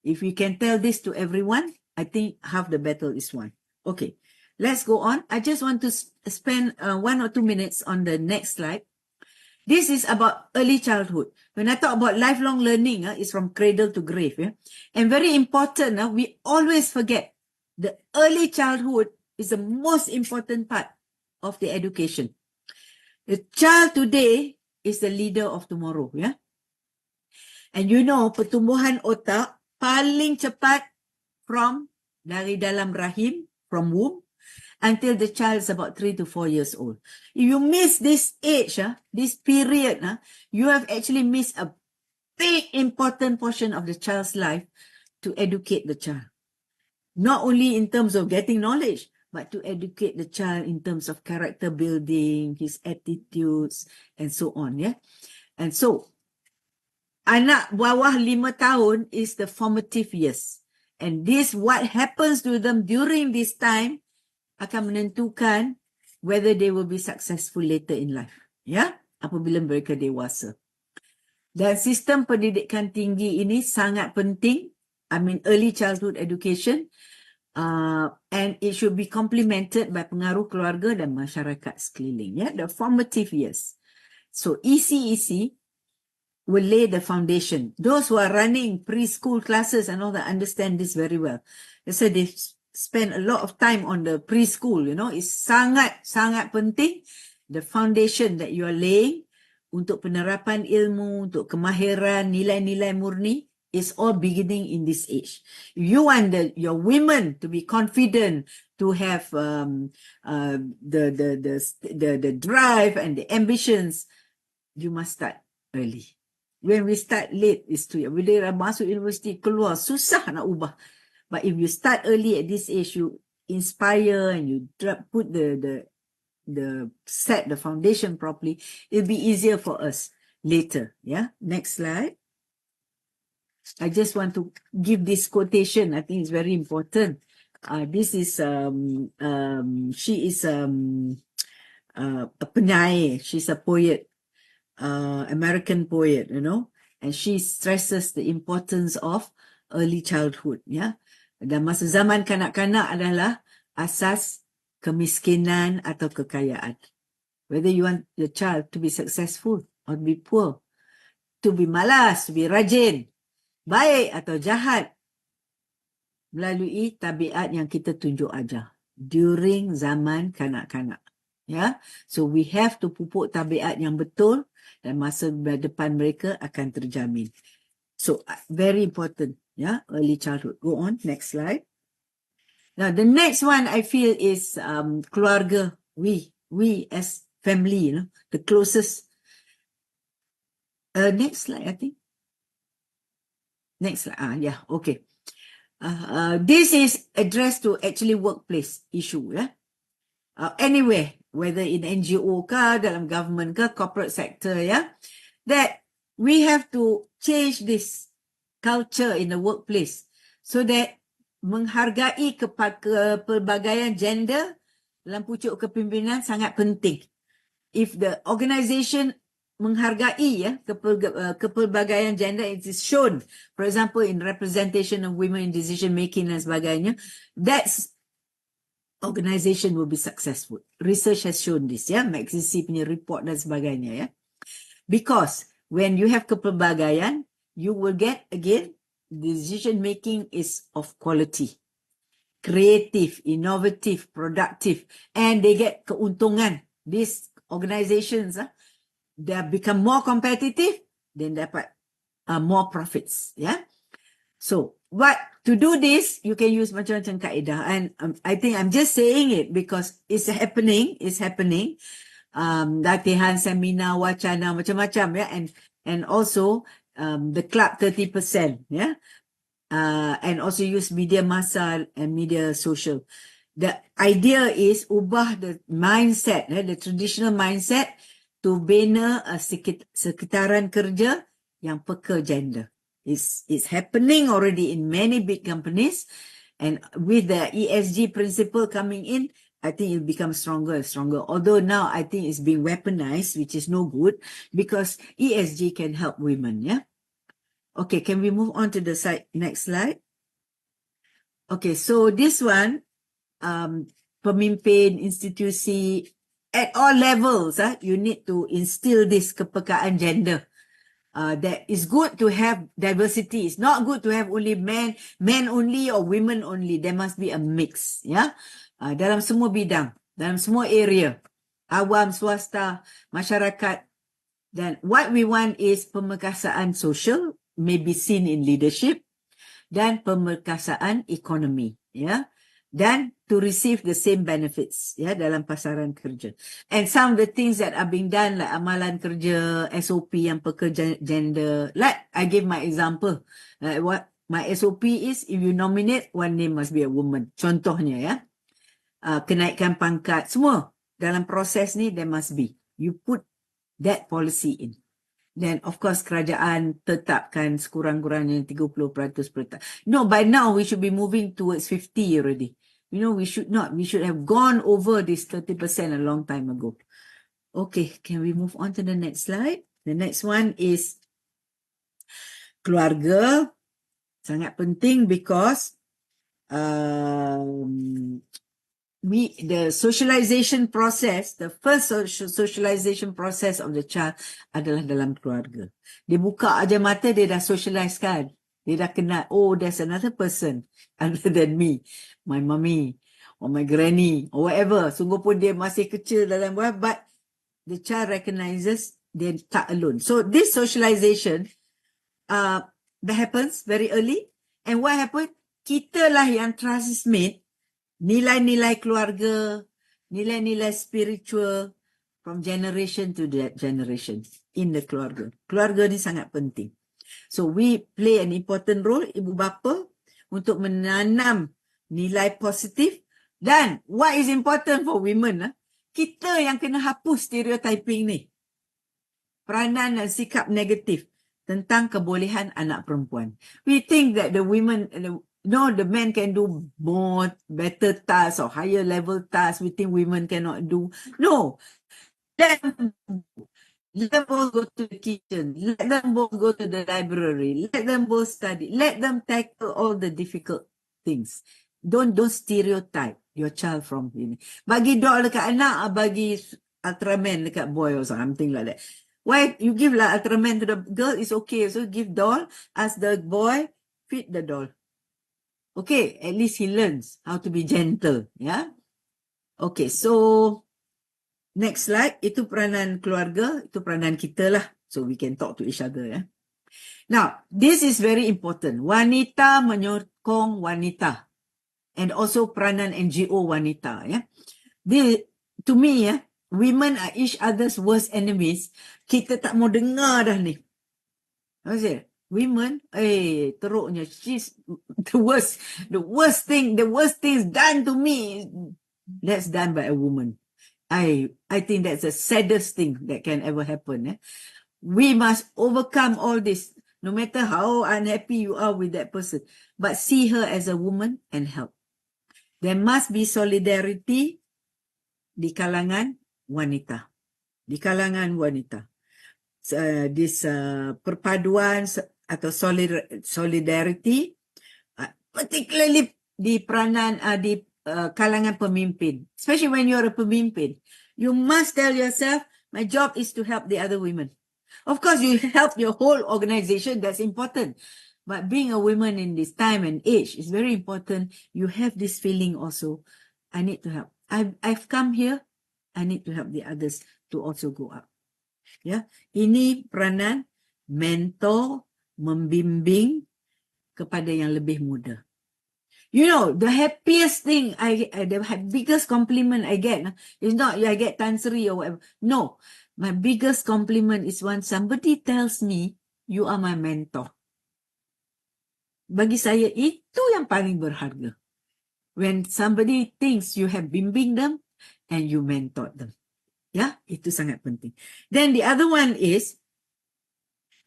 If we can tell this to everyone, I think half the battle is won. Okay, let's go on. I just want to spend 1 or 2 minutes on the next slide. This is about early childhood. When I talk about lifelong learning, it's from cradle to grave. Yeah? And very important, we always forget the early childhood is the most important part of the education. The child today is the leader of tomorrow, yeah? And you know, pertumbuhan otak paling cepat from dari dalam rahim, from womb, until the child is about 3 to 4 years old. If you miss this age, this period, you have actually missed a big important portion of the child's life to educate the child. Not only in terms of getting knowledge, but to educate the child in terms of character building, his attitudes, and so on, yeah? And so, anak bawah 5 tahun is the formative years. And this, what happens to them during this time akan menentukan whether they will be successful later in life. Ya, apabila mereka dewasa. Dan sistem pendidikan tinggi ini sangat penting. I mean early childhood education. And it should be complemented by pengaruh keluarga dan masyarakat sekeliling. Ya, the formative years. So ECEC will lay the foundation. Those who are running preschool classes and all that understand this very well. They said they spend a lot of time on the preschool, you know. It's sangat penting. The foundation that you are laying untuk penerapan ilmu, untuk kemahiran, nilai-nilai murni is all beginning in this age. If you want your women to be confident, to have the drive and the ambitions, you must start early. When we start late, it's too. Bila masuk universiti, keluar, susah nak ubah. But if you start early at this age, you inspire and you put set the foundation properly, it'll be easier for us later. Yeah. Next slide. I just want to give this quotation. I think it's very important. This is she is a penyair. She's a poet, American poet, you know, and she stresses the importance of early childhood. Yeah. Dan masa zaman kanak-kanak adalah asas kemiskinan atau kekayaan. Whether you want your child to be successful or to be poor, to be malas, to be rajin, baik atau jahat, melalui tabiat yang kita tunjuk ajar during zaman kanak-kanak. Ya, so we have to pupuk tabiat yang betul dan masa depan mereka akan terjamin. So very important. Yeah, early childhood. Go on, next slide. Now, the next one I feel is keluarga. We as family, you know, the closest. Next slide, I think. Next slide. Yeah, okay. This is addressed to actually workplace issue. Yeah. Anywhere, whether in NGO ke, dalam government ke, corporate sector, yeah, that we have to change this culture in the workplace so that menghargai kepelbagaian gender dalam pucuk kepimpinan sangat penting. If the organisation menghargai ya kepelbagaian gender, it is shown, for example, in representation of women in decision making dan sebagainya, that organisation will be successful. Research has shown this, ya, 𝐒𝐲𝐻 punya report dan sebagainya, ya. Because when you have kepelbagaian, you will get, again, decision making is of quality, creative, innovative, productive, and they get keuntungan. These organizations, they become more competitive, then dapat more profits. Yeah. So, to do this, you can use macam-macam kaedah. And I think I'm just saying it because it's happening. Latihan, seminar, wacana, macam-macam, yeah, and also the club 30%, yeah, and also use media massa and media social. The idea is ubah the mindset, the traditional mindset, to bina sekitaran kerja yang peka gender. It's happening already in many big companies, and with the ESG principle coming in, I think it becomes stronger and stronger. Although now I think it's being weaponized, which is no good, because ESG can help women, yeah? Okay, can we move on to the next slide? Okay, so this one, pemimpin, institusi, at all levels, you need to instill this kepekaan gender. That is good to have diversity. It's not good to have only men only or women only. There must be a mix, yeah? Dalam semua bidang, dalam semua area, awam, swasta, masyarakat. Dan what we want is pemerkasaan sosial, may be seen in leadership, dan pemerkasaan ekonomi, ya, dan to receive the same benefits, ya, dalam pasaran kerja. And some of the things that are being done, like amalan kerja, SOP yang peka gender, like I give my example, what my SOP is, if you nominate, one name must be a woman. Contohnya, ya, kenaikan pangkat, semua dalam proses ni there must be. You put that policy in. Then of course kerajaan tetapkan sekurang-kurangnya 30% per tahun. No, by now we should be moving towards 50 already. You know, we should not. We should have gone over this 30% a long time ago. Okay, can we move on to the next slide? The next one is keluarga. Sangat penting because the socialization process, the first socialization process of the child adalah dalam keluarga. Dia buka aja mata, dia dah socialize kan. Dia dah kenal, oh, there's another person other than me, my mommy or my granny or whatever. Sungguh pun dia masih kecil dalam but the child recognizes dia tak alone. So this socialization that happens very early. And what happened? Kita lah yang transmit nilai-nilai keluarga, nilai-nilai spiritual from generation to generation in the keluarga. Keluarga ni sangat penting. So we play an important role, ibu bapa, untuk menanam nilai positif. Dan what is important for women, kita yang kena hapus stereotyping ni. Peranan dan sikap negatif tentang kebolehan anak perempuan. We think that the women, no, the men can do more, better tasks or higher level tasks. We think women cannot do. No. Let them both go to the kitchen. Let them both go to the library. Let them both study. Let them tackle all the difficult things. Don't stereotype your child from him. Bagi doll dekat anak, bagi Ultraman dekat boy or something like that. Why you give like Ultraman to the girl is okay. So give doll, ask the boy, feed the doll. Okay, at least he learns how to be gentle. Yeah. Okay, so next slide. Itu peranan keluarga, itu peranan kita lah. So we can talk to each other. Yeah. Now, this is very important. Wanita menyokong wanita. And also peranan NGO wanita. Yeah. To me, yeah, women are each other's worst enemies. Kita tak mau dengar dah ni. Apa sih? Women, teruknya. She's the worst things done to me. That's done by a woman. I think that's the saddest thing that can ever happen. We must overcome all this, no matter how unhappy you are with that person. But see her as a woman and help. There must be solidarity di kalangan wanita. Di kalangan wanita. This perpaduan atau solidarity, particularly di peranan, di kalangan pemimpin. Especially when you're a pemimpin. You must tell yourself, my job is to help the other women. Of course, you help your whole organization, that's important. But being a woman in this time and age is very important. You have this feeling also, I need to help. I've come here, I need to help the others to also go up. Ya, ini peranan mentor, membimbing kepada yang lebih muda. You know, the happiest thing, the biggest compliment I get is not I get Tan Sri or whatever. No, my biggest compliment is when somebody tells me, you are my mentor. Bagi saya, itu yang paling berharga. When somebody thinks you have bimbing them and you mentor them. Ya, itu sangat penting. Then the other one is,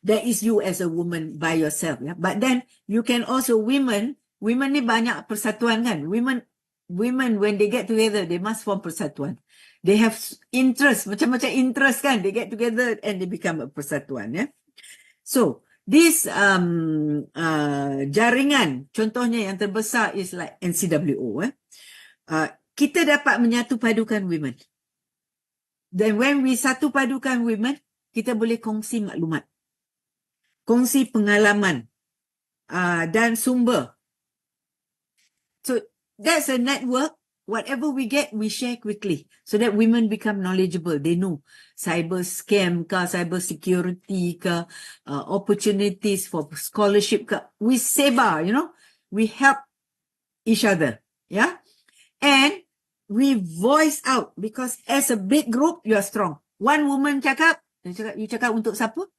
that is you as a woman by yourself. Ya. But then you can also women ni banyak persatuan kan. Women when they get together, they must form persatuan. They have interest, macam-macam interest kan. They get together and they become a persatuan. Ya. So, this jaringan, contohnya yang terbesar is like NCWO. Kita dapat menyatu padukan women. Then when we satu padukan women, kita boleh kongsi maklumat. Kongsi pengalaman dan sumber. So that's a network. Whatever we get, we share quickly. So that women become knowledgeable. They know cyber scam ke, cyber security ke, opportunities for scholarship ke. We sebar, you know. We help each other. Yeah. And we voice out because as a big group, you are strong. One woman cakap, you cakap untuk siapa?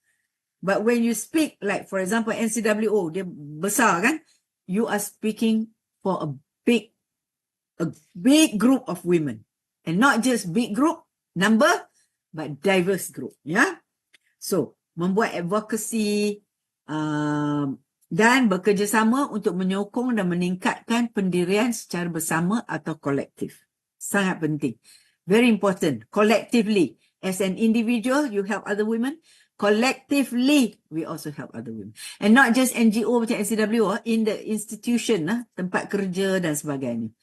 But when you speak, like for example, NCWO, dia besar kan? You are speaking for a big group of women. And not just big group, number, but diverse group. Yeah? So, membuat advocacy dan bekerjasama untuk menyokong dan meningkatkan pendirian secara bersama atau kolektif. Sangat penting. Very important. Collectively. As an individual, you help other women. Collectively, we also help other women. And not just NGO macam NCW, in the institution, tempat kerja dan sebagainya.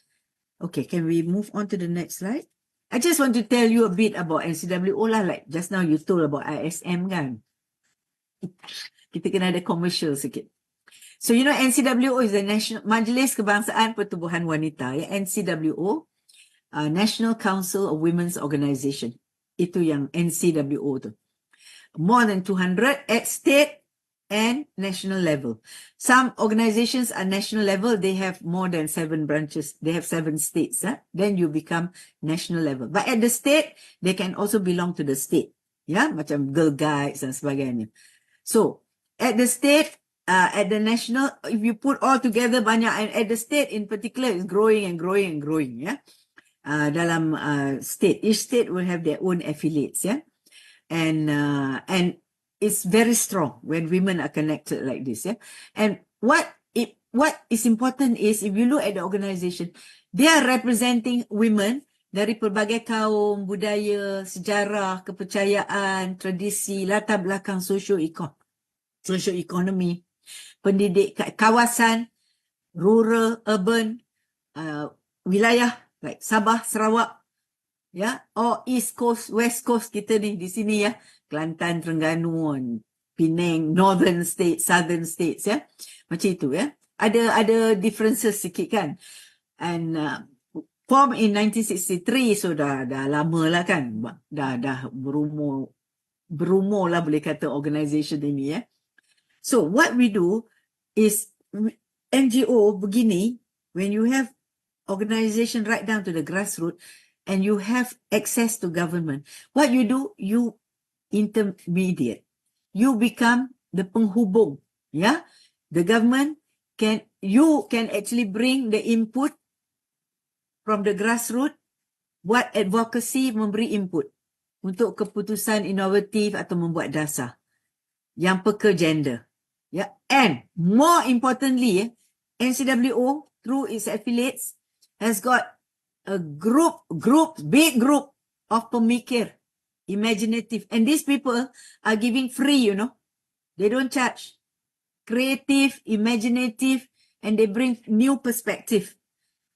Okay, can we move on to the next slide? I just want to tell you a bit about NCWO lah, like just now you told about ISM kan. Kita kena ada commercial sikit. So you know NCWO is the National Majlis Kebangsaan Pertubuhan Wanita, ya, NCWO, National Council of Women's Organisation. Itu yang NCWO tu. More than 200 at state and national level. Some organizations are national level, they have more than 7 branches. They have 7 states. Then you become national level. But at the state, they can also belong to the state. Ya, macam Girl Guides dan sebagainya. So, at the state, at the national, if you put all together banyak, and at the state in particular is growing and growing and growing. Ya, dalam state, each state will have their own affiliates. Ya. And it's very strong when women are connected like this, yeah. And what is important is, if you look at the organization, they are representing women dari pelbagai kaum, budaya, sejarah, kepercayaan, tradisi, latar belakang sosioekonomi, pendidikan, kawasan, rural, urban, wilayah like Sabah, Sarawak, ya, or East Coast, West Coast kita ni di sini ya, Kelantan, Terengganu, Penang, Northern States, Southern States ya, macam itu ya. Ada differences sikit kan. And formed in 1963, so dah lama lah kan, dah berumur lah boleh kata organisation ini ya. So what we do is NGO begini, when you have organisation right down to the grassroots, and you have access to government, what you do, you intermediate. You become the penghubung. Yeah? The government you can actually bring the input from the grassroots, buat advocacy, memberi input untuk keputusan inovatif atau membuat dasar yang peka gender. Yeah? And more importantly, NCWO through its affiliates has got a big group of pemikir, imaginative. And these people are giving free, you know. They don't charge. Creative, imaginative, and they bring new perspective.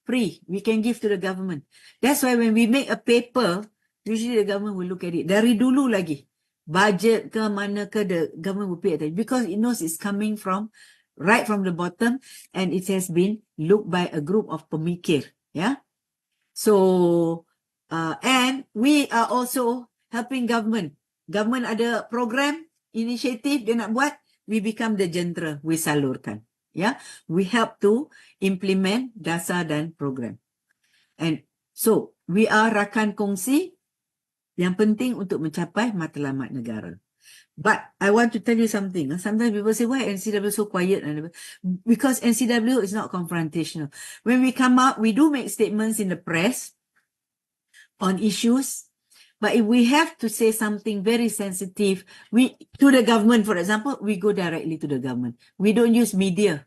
Free. We can give to the government. That's why when we make a paper, usually the government will look at it. Dari dulu lagi. Budget ke mana ke, the government will pay attention. Because it knows it's coming from, right from the bottom, and it has been looked by a group of pemikir. Yeah. So, and we are also helping government. Government ada program, initiative dia nak buat, we become the jentera, we salurkan. Yeah, we help to implement dasar dan program. And so, we are rakan kongsi yang penting untuk mencapai matlamat negara. But I want to tell you something. Sometimes people say, why NCW so quiet? Because NCW is not confrontational. When we come out, we do make statements in the press on issues. But if we have to say something very sensitive, to the government, for example, we go directly to the government. We don't use media.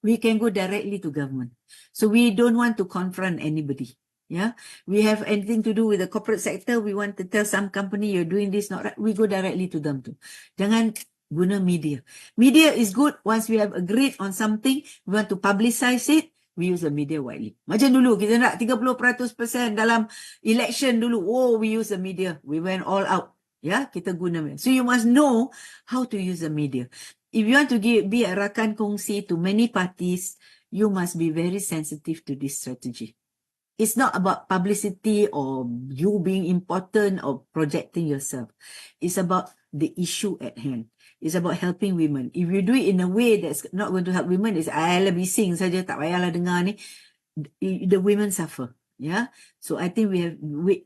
We can go directly to government. So we don't want to confront anybody. Yeah, we have anything to do with the corporate sector, we want to tell some company you're doing this not right, we go directly to them too. Jangan guna media. Media is good once we have agreed on something, we want to publicize it, we use the media widely. Macam dulu, kita nak 30% dalam election dulu, we use the media, we went all out. Yeah, kita guna media. So you must know how to use the media. If you want to be a rakan kongsi to many parties, you must be very sensitive to this strategy. It's not about publicity or you being important or projecting yourself. It's about the issue at hand. It's about helping women. If you do it in a way that's not going to help women, it's alah bising saja, tak payahlah dengar ni. The women suffer. Yeah. So I think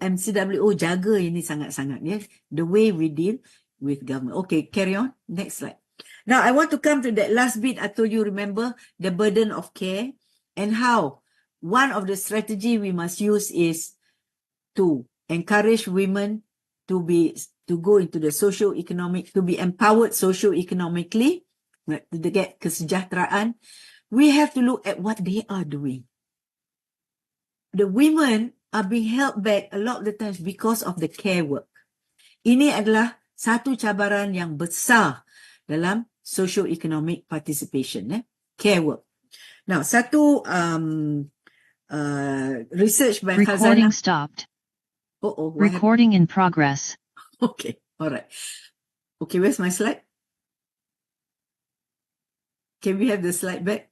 MCWO jaga ini sangat-sangat. Yeah. The way we deal with government. Okay, carry on. Next slide. Now I want to come to that last bit I told you, remember, the burden of care and how one of the strategy we must use is to encourage women to to go into the socio-economic, to be empowered socio-economically, to get kesejahteraan, we have to look at what they are doing. The women are being held back a lot of the times because of the care work. Ini adalah satu cabaran yang besar dalam socio-economic participation, care work. Now, satu research by Recording Khazanah. stopped. What happened? Recording in progress. Okay, all right. Okay, where's my slide? Can we have the slide back?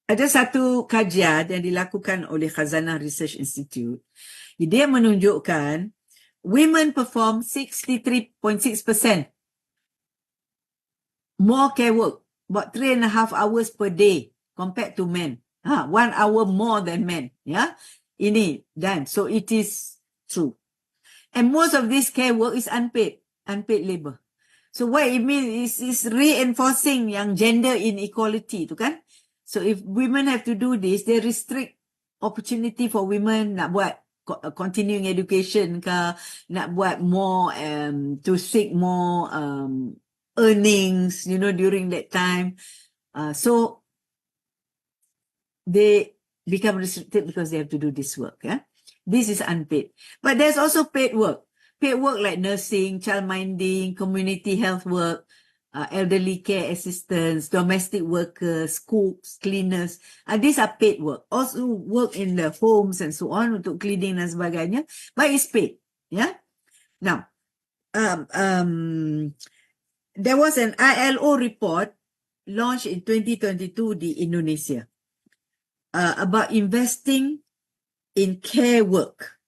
Ada satu kajian yang dilakukan oleh Khazanah Research Institute. Dia menunjukkan women perform 63.6% more care work, about 3.5 hours per day compared to men. 1 hour more than men. Yeah, ini dan so it is true. And most of this care work is unpaid labor. So what it means is reinforcing yang gender inequality tu kan. So if women have to do this, they restrict opportunity for women nak buat continuing education ke, nak buat more to seek more earnings, during that time. So they become restricted because they have to do this work. Yeah? This is unpaid. But there's also paid work. Paid work like nursing, child minding, community health work, elderly care assistants, domestic workers, cooks, cleaners. These are paid work. Also work in the homes and so on untuk cleaning dan sebagainya. But it's paid. Yeah. Now, there was an ILO report launched in 2022 di Indonesia about investing in care work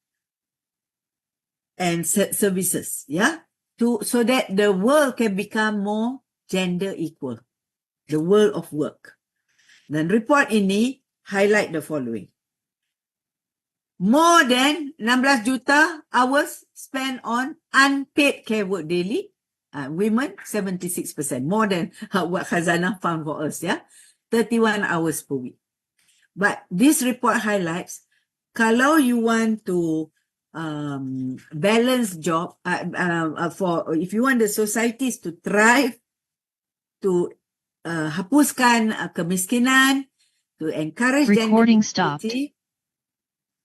and services. Yeah. So that the world can become more gender equal, the world of work. Dan report ini highlight the following. More than 16 juta hours spent on unpaid care work daily. Women, 76%, more than what Khazanah found for us, yeah? 31 hours per week. But this report highlights, kalau you want to balance job if you want the societies to thrive, to hapuskan kemiskinan, to encourage Recording gender equality.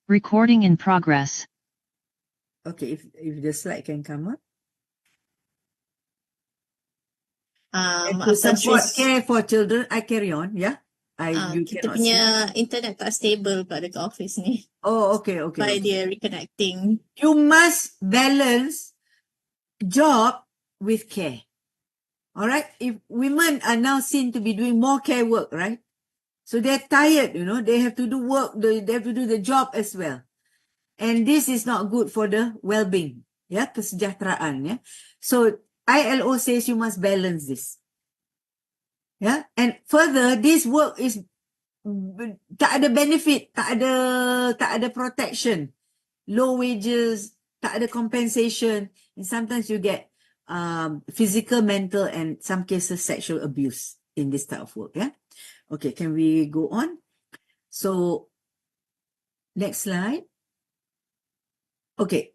Recording in progress. Okay, if the slide can come up. And to support care for children, I carry on, yeah. Kita punya internet tak stable kat dekat office ni. Oh, okay. By dia reconnecting. You must balance job with care. All right? If women are now seen to be doing more care work, right? So they're tired, they have to do work, they have to do the job as well. And this is not good for the well-being, yeah, kesejahteraan, yeah. So ILO says you must balance this. Yeah, and further, this work is tak ada benefit, tak ada protection, low wages, tak ada compensation, and sometimes you get physical, mental, and some cases sexual abuse in this type of work. Yeah, okay, can we go on? So, next slide. Okay,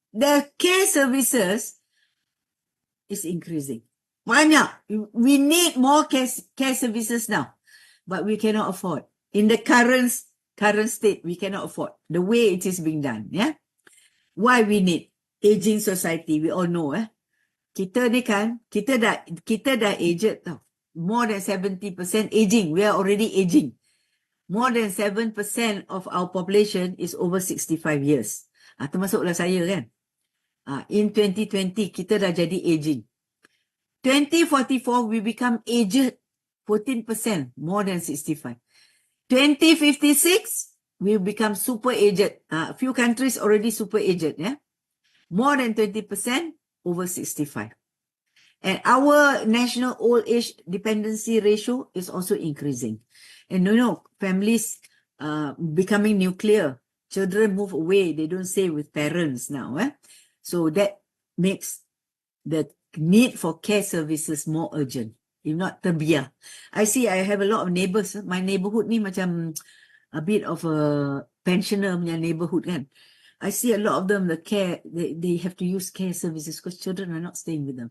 the care services is increasing. Banyak. We need more care services now, but we cannot afford. In the current state, we cannot afford the way it is being done. Yeah. Why we need aging society? We all know. Kita ni kan, kita dah aged tau. More than 70% aging. We are already aging. More than 7% of our population is over 65 years. Termasuklah saya kan. In 2020, kita dah jadi aging. 2044, we become aged 14%, more than 65. 2056, we become super aged. A few countries already super aged, yeah? More than 20%, over 65. And our national old age dependency ratio is also increasing. And families becoming nuclear. Children move away. They don't stay with parents now. So that makes the need for care services more urgent, if not terbiar. I see I have a lot of neighbors. My neighborhood ni macam a bit of a pensioner punya neighborhood kan. I see a lot of them, the care, they have to use care services because children are not staying with them.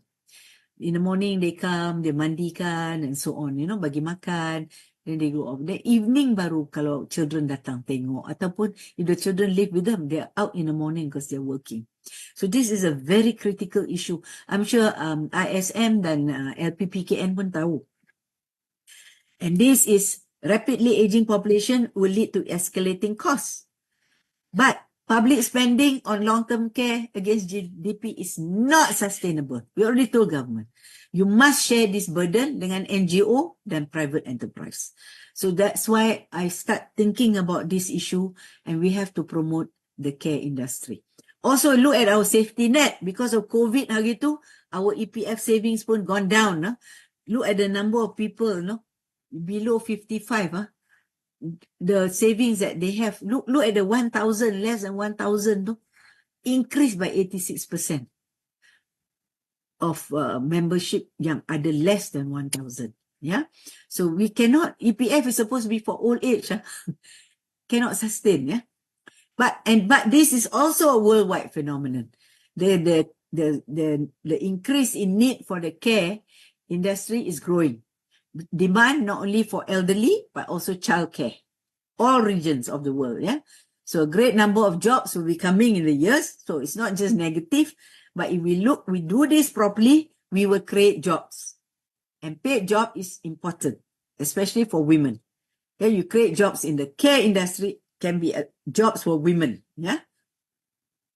In the morning they come, they mandikan and so on, bagi makan, then they go off. Then evening baru kalau children datang tengok, ataupun if the children live with them, they are out in the morning because they're working. So this is a very critical issue. I'm sure ISM dan LPPKN pun tahu. And this is rapidly aging population will lead to escalating costs. But public spending on long-term care against GDP is not sustainable. We already told government. You must share this burden dengan NGO dan private enterprise. So that's why I start thinking about this issue and we have to promote the care industry. Also look at our safety net. Because of COVID hari tu, our EPF savings pun gone down. Look at the number of people below 55. The savings that they have. Look at the 1,000, less than 1,000 increased by 86% of membership yang ada less than 1,000. Yeah. So we cannot, EPF is supposed to be for old age. Cannot sustain. Yeah. But this is also a worldwide phenomenon. The increase in need for the care industry is growing. Demand not only for elderly, but also childcare. All regions of the world, yeah? So a great number of jobs will be coming in the years. So it's not just negative, but if we do this properly, we will create jobs. And paid job is important, especially for women. Then you create jobs in the care industry, can be jobs for women, yeah?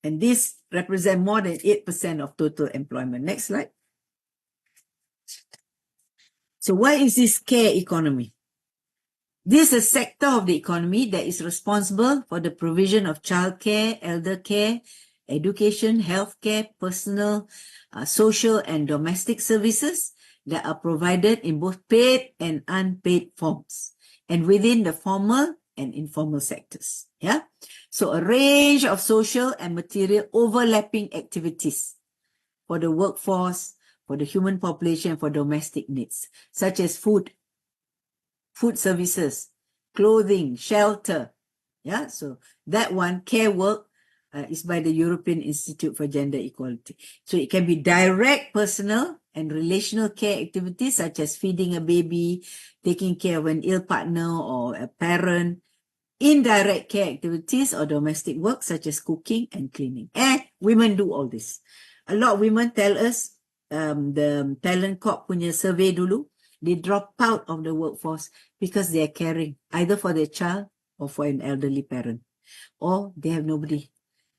And this represents more than 8% of total employment. Next slide. So what is this care economy? This is a sector of the economy that is responsible for the provision of childcare, elder care, education, healthcare, personal, social and domestic services that are provided in both paid and unpaid forms and within the formal and informal sectors. Yeah. So a range of social and material overlapping activities for the workforce, for the human population, for domestic needs, such as food services, clothing, shelter. Yeah, so that one, care work, is by the European Institute for Gender Equality. So it can be direct personal and relational care activities such as feeding a baby, taking care of an ill partner or a parent, indirect care activities or domestic work such as cooking and cleaning. And women do all this. A lot of women tell us, the Talent Corp punya survey dulu, they drop out of the workforce because they are caring either for their child or for an elderly parent, or they have nobody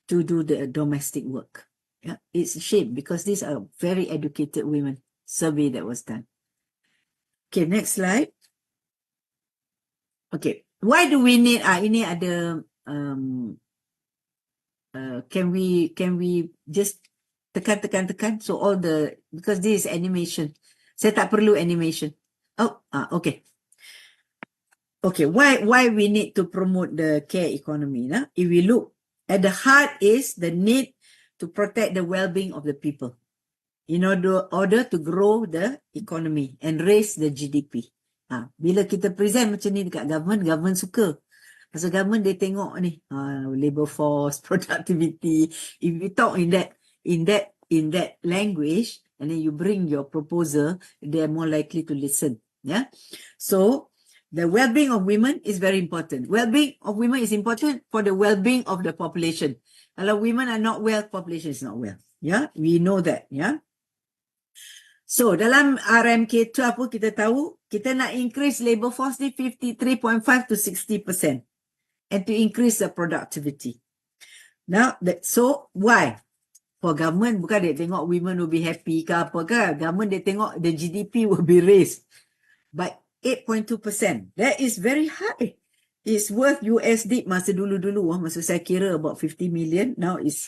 to do the domestic work. Yeah, it's a shame because these are very educated women. Survey that was done. Okay, next slide. Okay, why do we need? Ini ada. Can we just tekan. So all the, because this is animation. Saya tak perlu animation. Okay. Okay, why we need to promote the care economy? If we look at the heart is the need to protect the well-being of the people in order to grow the economy and raise the GDP. Bila kita present macam ni dekat government suka. Pasal government dia tengok ni, labor force, productivity. If we talk in that language, and then you bring your proposal, they are more likely to listen. Yeah. So the well-being of women is very important. Well-being of women is important for the well-being of the population. Kalau women are not well, population is not well. Yeah, we know that. Yeah. So dalam RMK 12 pun kita tahu kita nak increase labor force ni 53.5 to 60%, and to increase the productivity. Now, so why? For government, bukan dia tengok women will be happy ke apa ke. Government dia tengok the GDP will be raised by 8.2%. That is very high. It's worth USD masa dulu-dulu, masa saya kira about 50 million. Now it's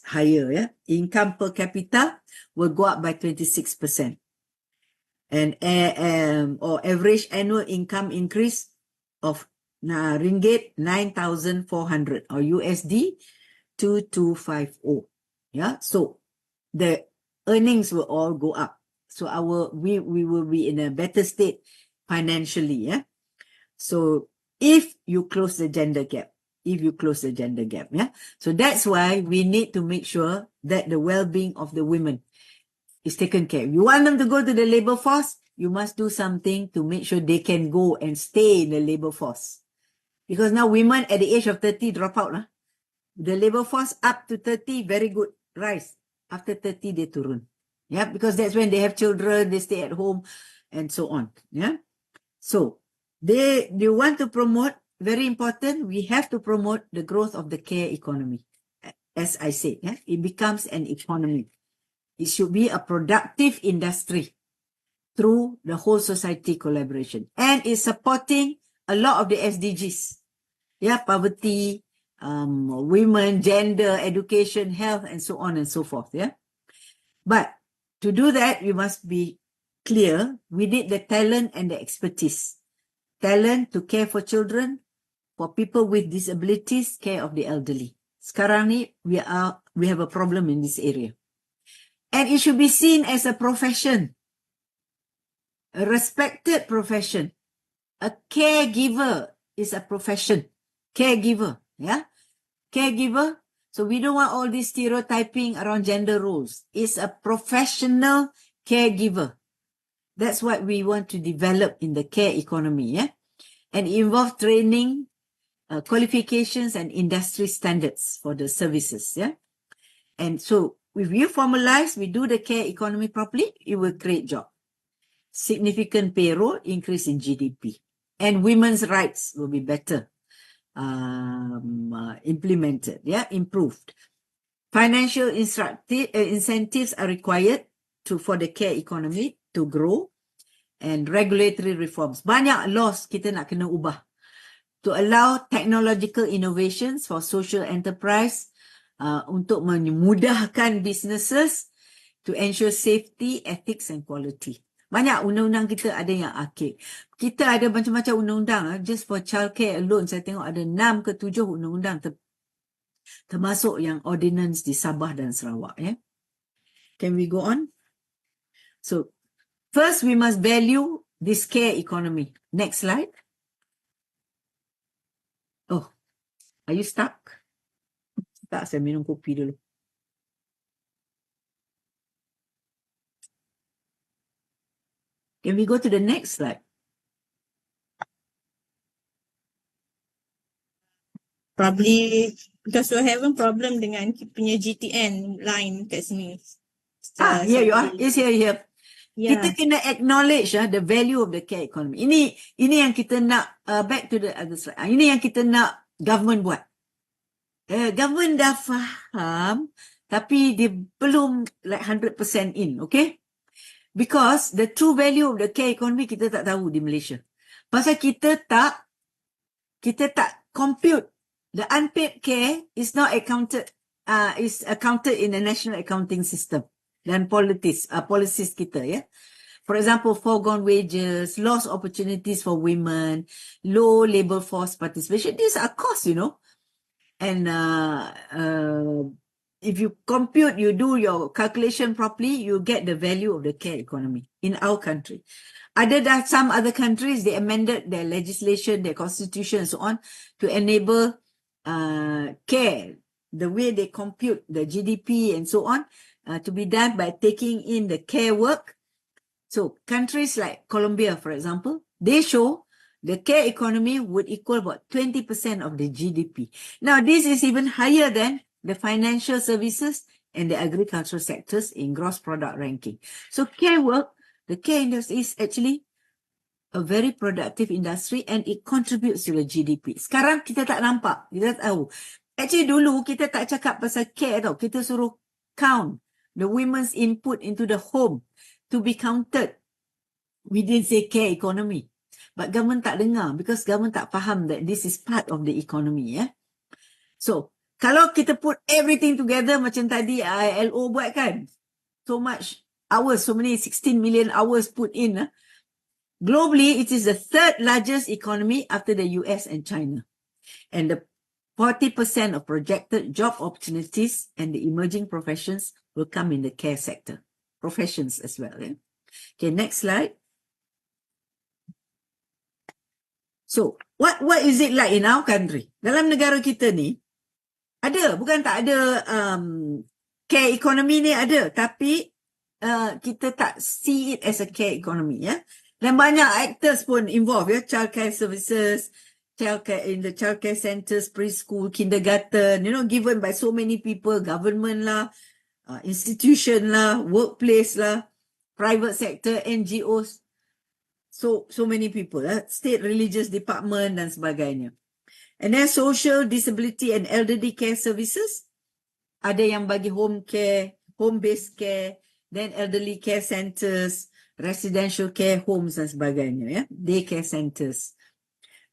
higher. Yeah. Income per capita will go up by 26%. And or average annual income increase of ringgit 9,400 or USD 2250. Yeah, so the earnings will all go up. So we will be in a better state financially. Yeah, so if you close the gender gap. Yeah. So that's why we need to make sure that the well-being of the women is taken care of. You want them to go to the labor force, you must do something to make sure they can go and stay in the labor force. Because now women at the age of 30 drop out. The labor force up to 30, very good, rise. After 30, they turun. Yeah, because that's when they have children, they stay at home, and so on. Yeah. So they want to promote, very important, we have to promote the growth of the care economy. As I said, yeah, it becomes an economy. It should be a productive industry through the whole society collaboration. And it's supporting a lot of the SDGs. Yeah, poverty, women, gender, education, health, and so on and so forth. Yeah. But to do that, we must be clear. We need the talent and the expertise. Talent to care for children, for people with disabilities, care of the elderly. Sekarang ni, we have a problem in this area. And it should be seen as a profession, a respected profession. A caregiver is a profession. Caregiver, yeah? Caregiver. So we don't want all this stereotyping around gender roles. It's a professional caregiver. That's what we want to develop in the care economy, yeah? And it involves training, qualifications, and industry standards for the services, yeah? And so if you formalize, we do the care economy properly, it will create job. Significant payroll, increase in GDP. And women's rights will be better implemented, yeah, improved. Financial incentives are required for the care economy to grow, and regulatory reforms. Banyak laws kita nak kena ubah to allow technological innovations for social enterprise, untuk memudahkan businesses to ensure safety, ethics and quality. Banyak undang-undang kita ada yang archaic. Kita ada macam-macam undang-undang. Just for childcare alone, saya tengok ada 6 ke 7 undang-undang termasuk yang ordinance di Sabah dan Sarawak. Yeah? Can we go on? So, first we must value this care economy. Next slide. Oh, are you stuck? Tak, saya minum kopi dulu. Can we go to the next slide? Probably because we're having problem dengan punya GTN line kat sini. Here you are. It's here. Yeah. Kita kena acknowledge the value of the care economy. Ini yang kita nak, back to the other slide. Ini yang kita nak government buat. Government dah faham, tapi dia belum like 100% in, okay? Because the true value of the care economy kita tak tahu di Malaysia. Pasal kita tak compute. The unpaid care is not accounted, is accounted in the national accounting system dan policies kita, yeah. For example, foregone wages, lost opportunities for women, low labor force participation. These are costs, you know. And if you compute, you do your calculation properly, you get the value of the care economy in our country. Some other countries, they amended their legislation, their constitution and so on to enable care, the way they compute the GDP and so on, to be done by taking in the care work. So countries like Colombia, for example, they show the care economy would equal about 20% of the GDP. Now, this is even higher than the financial services and the agricultural sectors in gross product ranking. So care work, the care industry is actually a very productive industry and it contributes to the GDP. Sekarang kita tak nampak, kita tak tahu. Actually dulu kita tak cakap pasal care tau. Kita suruh count the women's input into the home to be counted. We didn't say care economy. But government tak dengar because government tak faham that this is part of the economy. Yeah? So, kalau kita put everything together macam tadi ILO buat kan, so much hours, so many 16 million hours put in. Globally, it is the third largest economy after the US and China. And the 40% of projected job opportunities and the emerging professions will come in the care sector. Professions as well. Yeah? Okay, next slide. So, What is it like in our country? Dalam negara kita ni, ada, bukan tak ada care economy ni ada, tapi kita tak see it as a care economy, ya. Dan banyak actors pun involved, ya. Childcare services, childcare in the childcare centers, preschool, kindergarten, given by so many people, government lah, institution lah, workplace lah, private sector, NGOs. So many people, state religious department dan sebagainya. And then social disability and elderly care services. Ada yang bagi home care, home-based care, then elderly care centers, residential care homes dan sebagainya, ya. Daycare centers.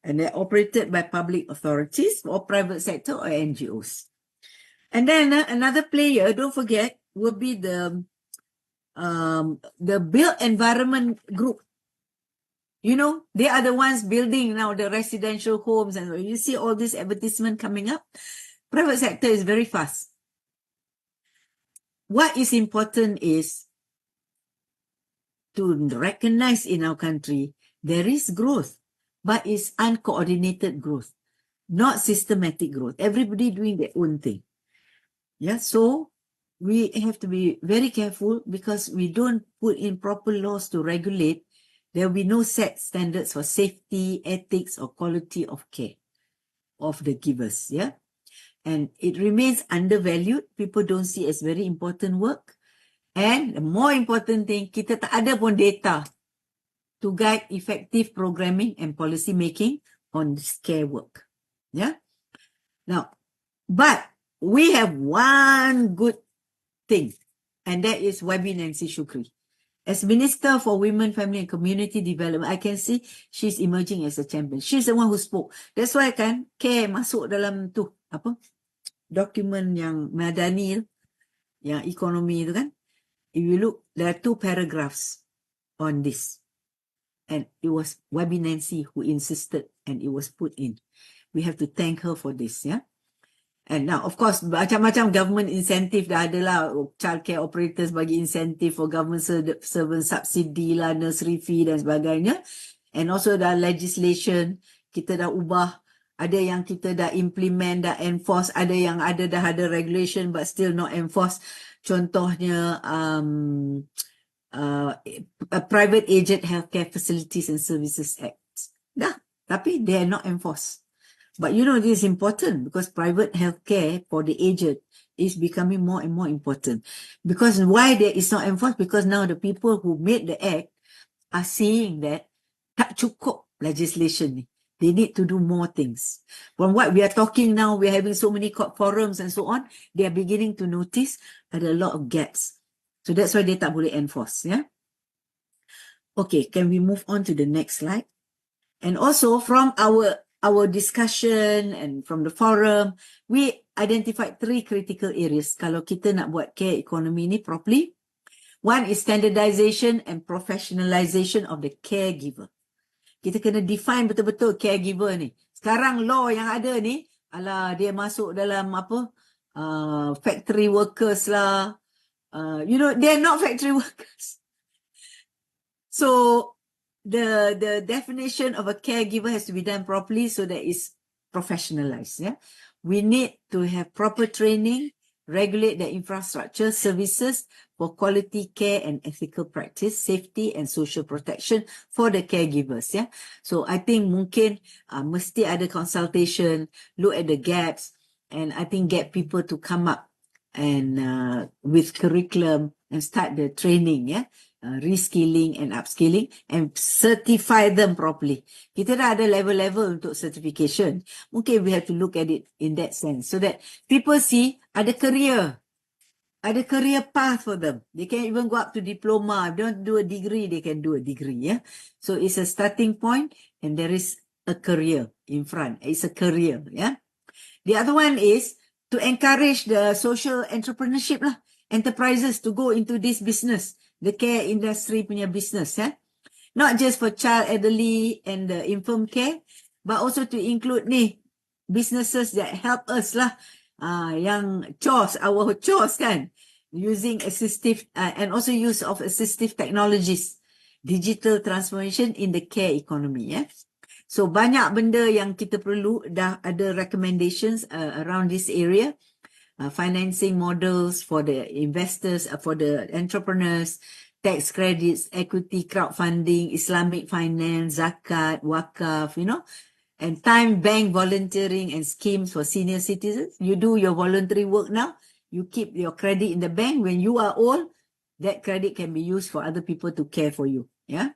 And they're operated by public authorities or private sector or NGOs. And then another player, don't forget, will be the built environment group. They are the ones building now the residential homes, and you see all this advertisement coming up. Private sector is very fast. What is important is to recognize in our country there is growth, but it's uncoordinated growth, not systematic growth. Everybody doing their own thing. Yeah, so we have to be very careful because we don't put in proper laws to regulate. There will be no set standards for safety, ethics, or quality of care of the givers, yeah? And it remains undervalued. People don't see it as very important work. And the more important thing, kita tak ada pun data to guide effective programming and policy making on this care work, yeah? Now, but we have one good thing, and that is YB Nancy Shukri. As Minister for Women, Family and Community Development, I can see she's emerging as a champion. She's the one who spoke. That's why kan, care masuk dalam tu, dokumen yang madani, yang ekonomi tu kan. If you look, there are 2 paragraphs on this. And it was YB Nancy who insisted and it was put in. We have to thank her for this, yeah. And now, of course, macam-macam government incentive dah ada lah. Childcare operators bagi incentive for government servant subsidy lah, nursery fee dan sebagainya. And also dah legislation, kita dah ubah. Ada yang kita dah implement, dah enforce. Ada yang dah ada regulation but still not enforced. Contohnya, Private Aged Healthcare Facilities and Services Act. Dah, tapi they are not enforced. But this is important because private healthcare for the aged is becoming more and more important. Because why there is not enforced? Because now the people who made the act are seeing that tak cukup legislation ni. They need to do more things. From what we are talking now, we are having so many court forums and so on. They are beginning to notice that a lot of gaps. So that's why they tak boleh enforce, yeah? Okay, can we move on to the next slide? And also from our discussion and from the forum, we identified 3 critical areas kalau kita nak buat care economy ni properly. One is standardization and professionalization of the caregiver. Kita kena define betul-betul caregiver ni. Sekarang law yang ada ni, dia masuk dalam factory workers lah. They are not factory workers. So, the definition of a caregiver has to be done properly so that it's professionalized. Yeah, we need to have proper training, regulate the infrastructure, services for quality care and ethical practice, safety and social protection for the caregivers. Yeah, so I think mungkin mesti ada consultation, look at the gaps, and I think get people to come up and with curriculum and start the training. Yeah. Reskilling and upskilling and certify them properly. Kita dah ada level-level untuk certification. Mungkin we have to look at it in that sense so that people see ada career path for them. They can even go up to diploma. If they want to do a degree, they can do a degree. Yeah. So it's a starting point and there is a career in front. It's a career. Yeah. The other one is to encourage the social entrepreneurship lah. Enterprises to go into this business. The care industry punya business, not just for child, elderly and the infirm care, but also to include businesses that help us lah, yang our chores kan, using assistive and also use of assistive technologies, digital transformation in the care economy. So banyak benda yang kita perlu, dah ada recommendations around this area. Financing models for the investors, for the entrepreneurs, tax credits, equity crowdfunding, Islamic finance, zakat, wakaf, and time bank volunteering and schemes for senior citizens. You do your voluntary work now, you keep your credit in the bank. When you are old, that credit can be used for other people to care for you. Yeah.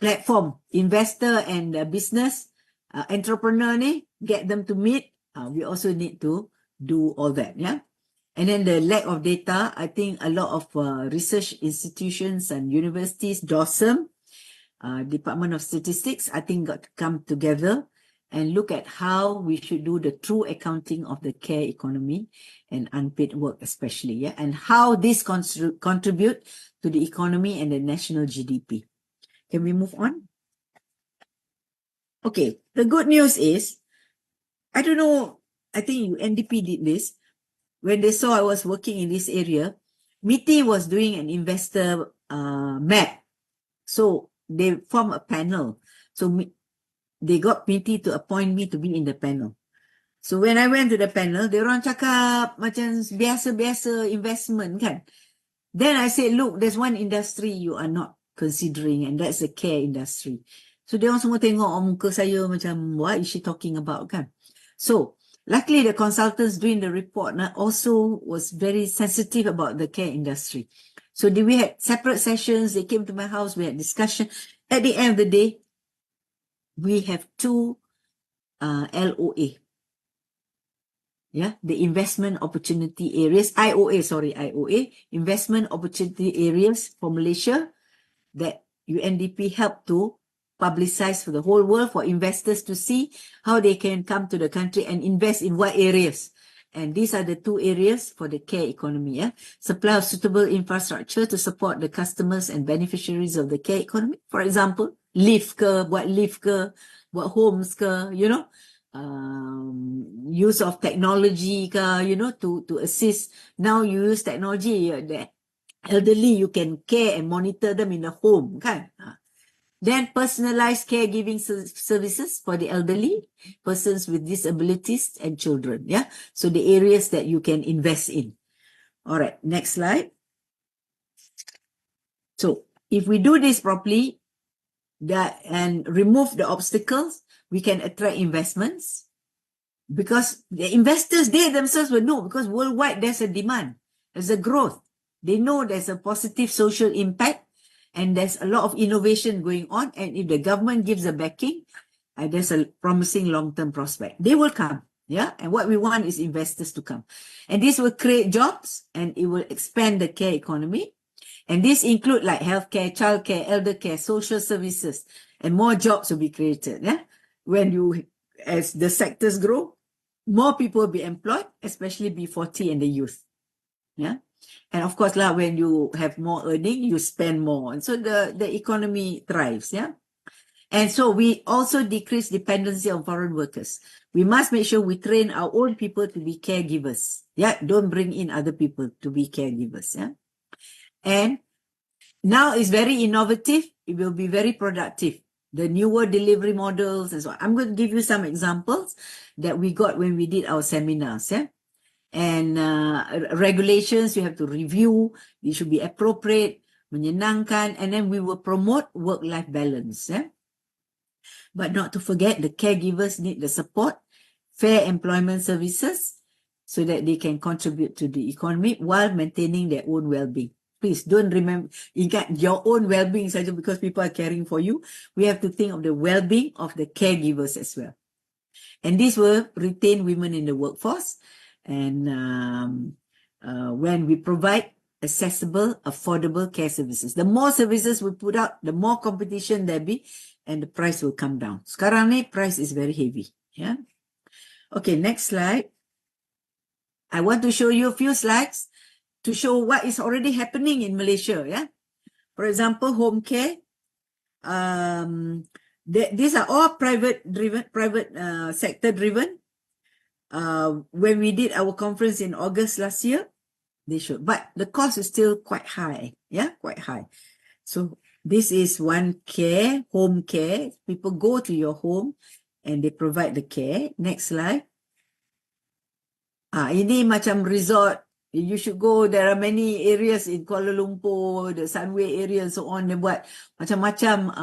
Platform, investor and business, entrepreneur get them to meet. We also need to do all that, yeah. And then the lack of data, I think a lot of research institutions and universities, DOSM, Department of Statistics, I think got to come together and look at how we should do the true accounting of the care economy and unpaid work especially, yeah, and how this contribute to the economy and the national GDP. Can we move on? Okay, the good news is, I don't know, I think UNDP did this. When they saw I was working in this area, MITI was doing an investor map. So they formed a panel. So they got MITI to appoint me to be in the panel. So when I went to the panel, they orang cakap macam biasa-biasa investment kan. Then I said, look, there's one industry you are not considering, and that's the care industry. So they orang semua tengok muka saya macam, what is she talking about kan? So luckily, the consultants doing the report also was very sensitive about the care industry. So we had separate sessions. They came to my house. We had discussion. At the end of the day, we have 2 LOA. Yeah, the investment opportunity areas, IOA, investment opportunity areas for Malaysia that UNDP helped to publicize for the whole world for investors to see how they can come to the country and invest in what areas. And these are the 2 areas for the care economy. Yeah? Supply of suitable infrastructure to support the customers and beneficiaries of the care economy. For example, lift ke, buat homes ke, use of technology ke, to assist. Now you use technology, the elderly, you can care and monitor them in the home, kan? Then personalized caregiving services for the elderly, persons with disabilities and children. Yeah. So the areas that you can invest in. All right. Next slide. So if we do this properly and remove the obstacles, we can attract investments because the investors, they themselves will know because worldwide there's a demand, there's a growth. They know there's a positive social impact. And there's a lot of innovation going on. And if the government gives a backing, there's a promising long-term prospect. They will come. Yeah. And what we want is investors to come. And this will create jobs and it will expand the care economy. And this include like healthcare, childcare, elder care, social services, and more jobs will be created. Yeah. As the sectors grow, more people will be employed, especially B40 and the youth. Yeah. And of course, when you have more earning, you spend more. And so the economy thrives, yeah? And so we also decrease dependency on foreign workers. We must make sure we train our own people to be caregivers. Yeah, don't bring in other people to be caregivers, yeah? And now it's very innovative. It will be very productive. The newer delivery models and so on. I'm going to give you some examples that we got when we did our seminars, yeah? And regulations, you have to review. It should be appropriate, menyenangkan, and then we will promote work-life balance. Yeah? But not to forget, the caregivers need the support, fair employment services, so that they can contribute to the economy while maintaining their own well-being. Please don't ingat your own well-being saja because people are caring for you. We have to think of the well-being of the caregivers as well. And this will retain women in the workforce. And when we provide accessible, affordable care services. The more services we put out, the more competition there be, and the price will come down. Sekarang ni, price is very heavy. Yeah. Okay, next slide. I want to show you a few slides to show what is already happening in Malaysia. Yeah. For example, home care. These are all private sector driven. When we did our conference in August last year, they showed, but the cost is still quite high. Yeah, quite high. So This is one care, home care. People go to your home and they provide the care. Next slide. Ini macam resort. You should go. There are many areas in Kuala Lumpur, the Sunway area and so on. They buat macam-macam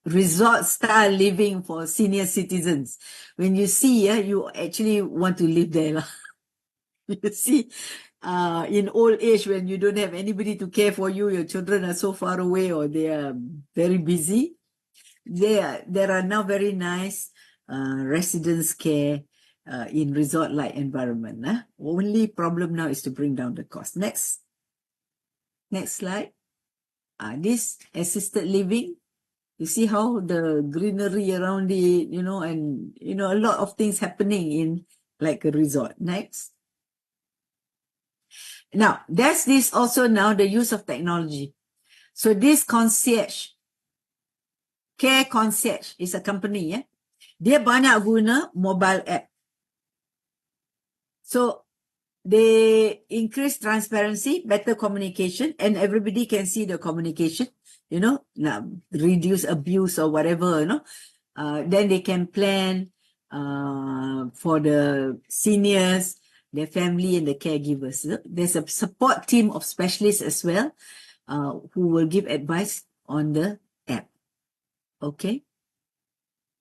resort style living for senior citizens. When you see, you actually want to live there. You see, in old age, when you don't have anybody to care for you, your children are so far away or they are very busy. There are now very nice residence care in resort-like environment. Only problem now is to bring down the cost. Next slide. This assisted living. You see how the greenery around it, and a lot of things happening in like a resort. Next. Now, there's this also now the use of technology. So this concierge, Care Concierge is a company, dia banyak guna mobile app. So they increase transparency, better communication, and everybody can see the communication, reduce abuse or whatever, then they can plan for the seniors, their family and the caregivers. There's a support team of specialists as well who will give advice on the app. Okay.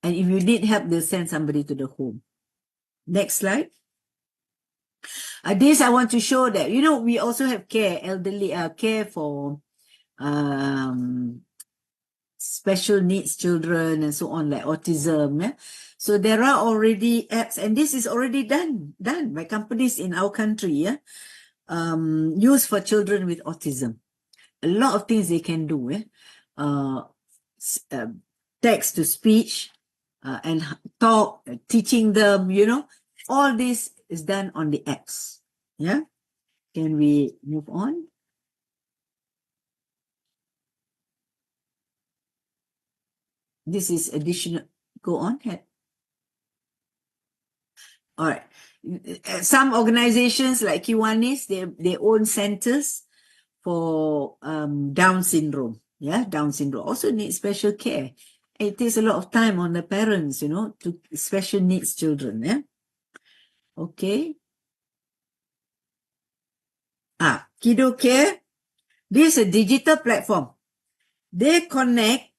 And if you need help, they'll send somebody to the home. Next slide. This I want to show that, we also have care, elderly care for special needs children and so on, like autism. So there are already apps, and this is already done by companies in our country, used for children with autism. A lot of things they can do, text to speech, and talk, teaching them, all this is done on the apps. Yeah. Can we move on? This is additional. Go on. All right. Some organizations like Kiwanis, they own centers for Down syndrome. Yeah, Down syndrome also needs special care. It takes a lot of time on the parents, to special needs children. Yeah. Okay. 𝐒𝐑𝐿. This is a digital platform. They connect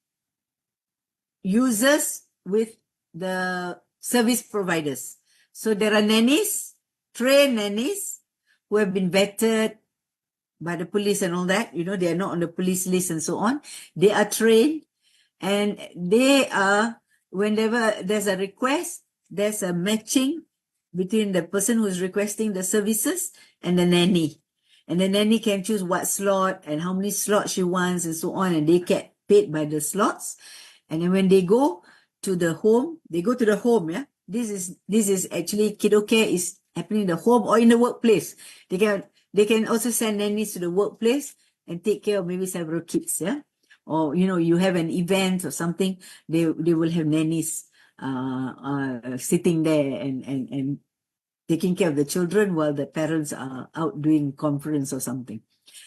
users with the service providers. So there are nannies, trained nannies who have been vetted by the police and all that. They are not on the police list and so on. They are trained, and they are, whenever there's a request, there's a matching between the person who's requesting the services and the nanny. And the nanny can choose what slot and how many slots she wants and so on. And they get paid by the slots. And then when they go to the home, yeah. This is actually 𝐒𝐑𝐿 is happening in the home or in the workplace. They can also send nannies to the workplace and take care of maybe several kids, yeah. Or you have an event or something, they will have nannies sitting there and taking care of the children while the parents are out doing conference or something.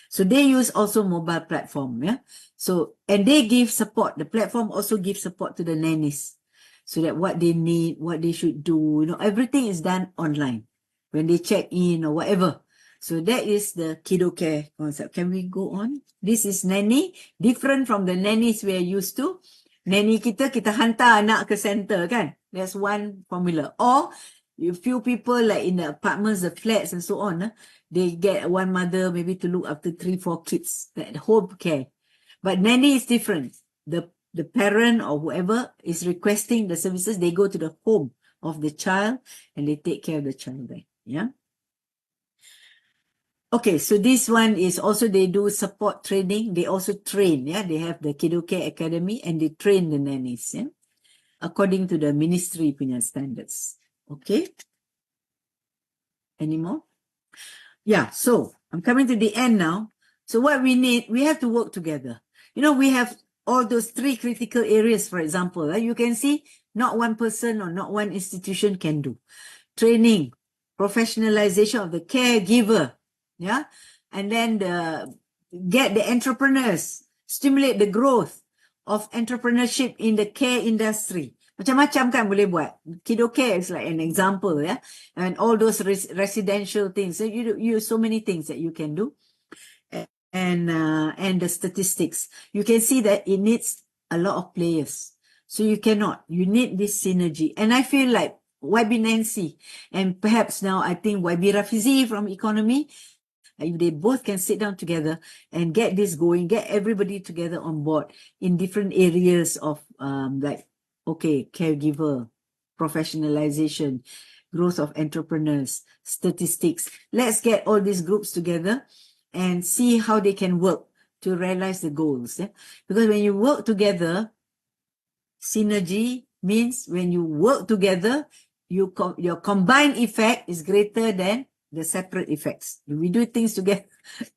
So they use also mobile platform, yeah. So, and they give support. The platform also gives support to the nannies, so that what they need, what they should do, everything is done online when they check in or whatever. So that is the 𝐒𝐑𝐿 concept. Can we go on? This is nanny, different from the nannies we are used to. Nanny kita hantar anak ke center, kan? That's one formula. Or a few people like in the apartments, the flats and so on, they get one mother maybe to look after 3-4 kids, that home care. But nanny is different. The parent or whoever is requesting the services, they go to the home of the child and they take care of the child there. Yeah. Okay, so this one is also, they do support training. They also train, yeah. They have the 𝐾𝐳 Academy and they train the nannies, yeah, according to the ministry punya standards. Okay. Any more? Yeah, so I'm coming to the end now. So what we need, we have to work together. We have all those 3 critical areas, for example. You can see not one person or not one institution can do. Training, professionalization of the caregiver, yeah? And then get the entrepreneurs, stimulate the growth of entrepreneurship in the care industry. Macam-macam kan boleh buat. 𝐏𝐫𝐾𝐿 is like an example, yeah, and all those residential things. So you so many things that you can do, and the statistics. You can see that it needs a lot of players. So you need this synergy. And I feel like YB Nancy and perhaps now I think YB Rafizi from economy, if they both can sit down together and get this going, get everybody together on board in different areas of caregiver, professionalization, growth of entrepreneurs, statistics. Let's get all these groups together and see how they can work to realize the goals. Yeah? Because when you work together, synergy means when you work together, your combined effect is greater than the separate effects. If we do things together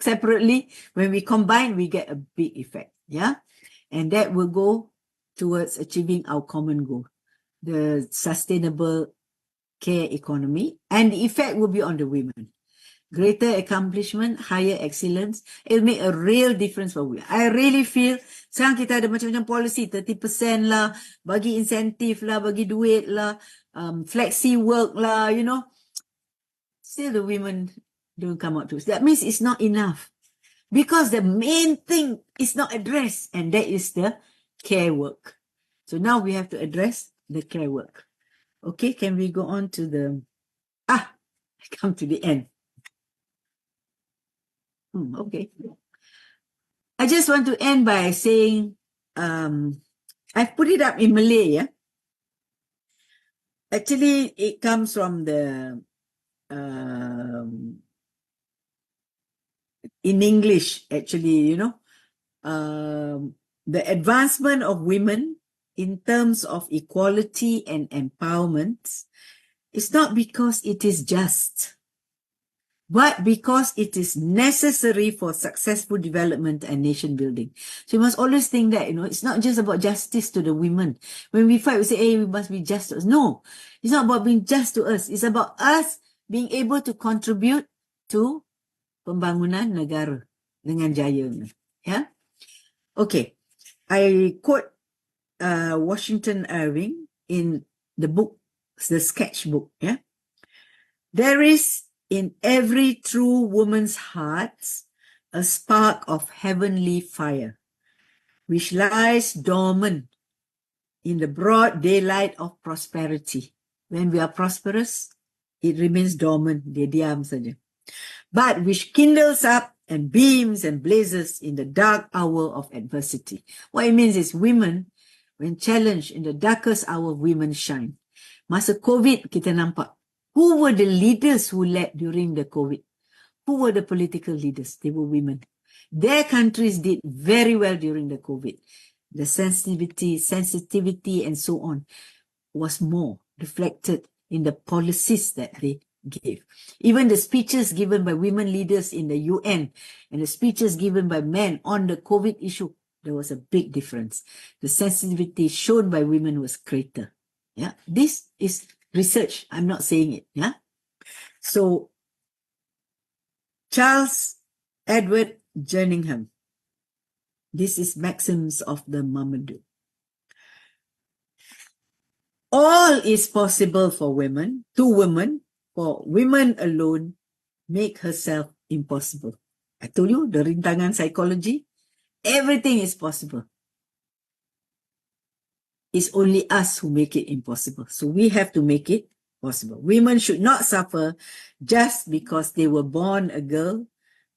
separately, when we combine, we get a big effect. Yeah, and that will go towards achieving our common goal, the sustainable care economy, and the effect will be on the women. Greater accomplishment, higher excellence, it will make a real difference for women. I really feel sekarang kita ada macam-macam policy, 30% lah, bagi insentif lah, bagi duit lah, flexi work lah, you know. Still the women don't come out to us. That means it's not enough. Because the main thing is not addressed, and that is the care work. So now we have to address the care work. Okay, can we go on to the... I come to the end. Okay. I just want to end by saying, I've put it up in Malay, yeah? Actually, it comes from the... in English, actually, you know, the advancement of women in terms of equality and empowerment is not because it is just, but because it is necessary for successful development and nation building. So you must always think that, you know, it's not just about justice to the women. When we fight, we say, hey, we must be just to us. No, it's not about being just to us. It's about us being able to contribute to pembangunan negara dengan jayanya. Yeah? Okay. I quote Washington Irving in the book, the sketchbook. Yeah? There is in every true woman's heart a spark of heavenly fire, which lies dormant in the broad daylight of prosperity. When we are prosperous, it remains dormant, dia diam saja. But which kindles up and beams and blazes in the dark hour of adversity. What it means is women, when challenged in the darkest hour, women shine. Masa COVID, kita nampak. Who were the leaders who led during the COVID? Who were the political leaders? They were women. Their countries did very well during the COVID. The sensitivity and so on was more reflected in the policies that they gave. Even the speeches given by women leaders in the UN and the speeches given by men on the COVID issue, there was a big difference. The sensitivity shown by women was greater. Yeah, this is research. I'm not saying it. Yeah. So Charles Edward Jerningham. This is Maxims of the Mamadou. All is possible for women, to women, for women alone make herself impossible. I told you, the rintangan psychology, everything is possible. It's only us who make it impossible. So we have to make it possible. Women should not suffer just because they were born a girl.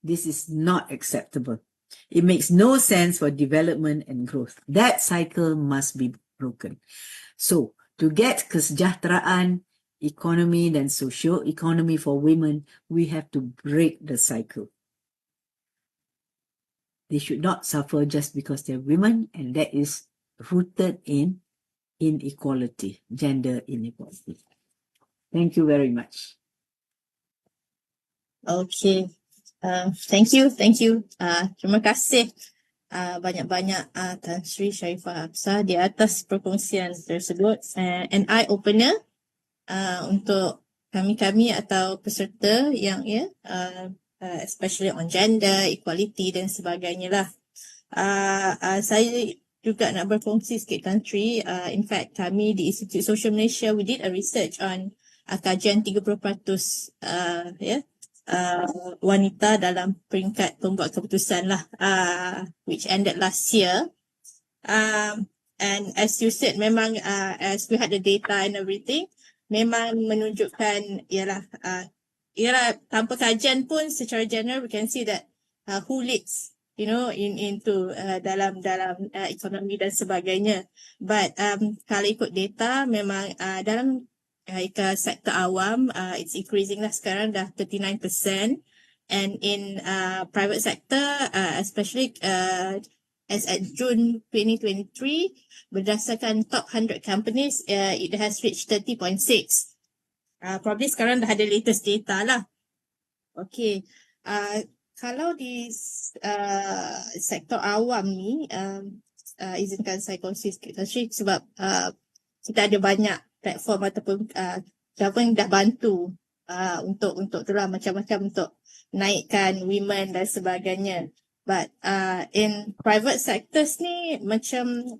This is not acceptable. It makes no sense for development and growth. That cycle must be broken. So, to get kesejahteraan, economy, and socio-economy for women, we have to break the cycle. They should not suffer just because they're women, and that is rooted in inequality, gender inequality. Thank you very much. Okay. Thank you. Terima kasih banyak-banyak Tan Sri Sharifah Hafsah di atas perkongsian tersebut. An eye-opener untuk kami atau peserta yang especially on gender, equality dan sebagainya lah. Saya juga nak berkongsi sikit Tan Sri. In fact, kami di Institut Sosial Malaysia, we did a research on kajian 30% wanita dalam peringkat pembuat keputusan lah, which ended last year. And as you said, memang as we had the data and everything, memang menunjukkan ialah tanpa kajian pun secara general we can see that who leads, into dalam ekonomi dan sebagainya. But kalau ikut data, memang dalam sektor awam, it's increasing lah sekarang dah 39%. And in private sector, especially as at June 2023, berdasarkan top 100 companies, it has reached 30.6. Probably sekarang dah ada latest data lah. Okay. Kalau di sektor awam ni, izinkan saya kongsi sikit sebab kita ada banyak platform ataupun government dah bantu untuk itulah macam-macam untuk naikkan women dan sebagainya. But in private sectors ni macam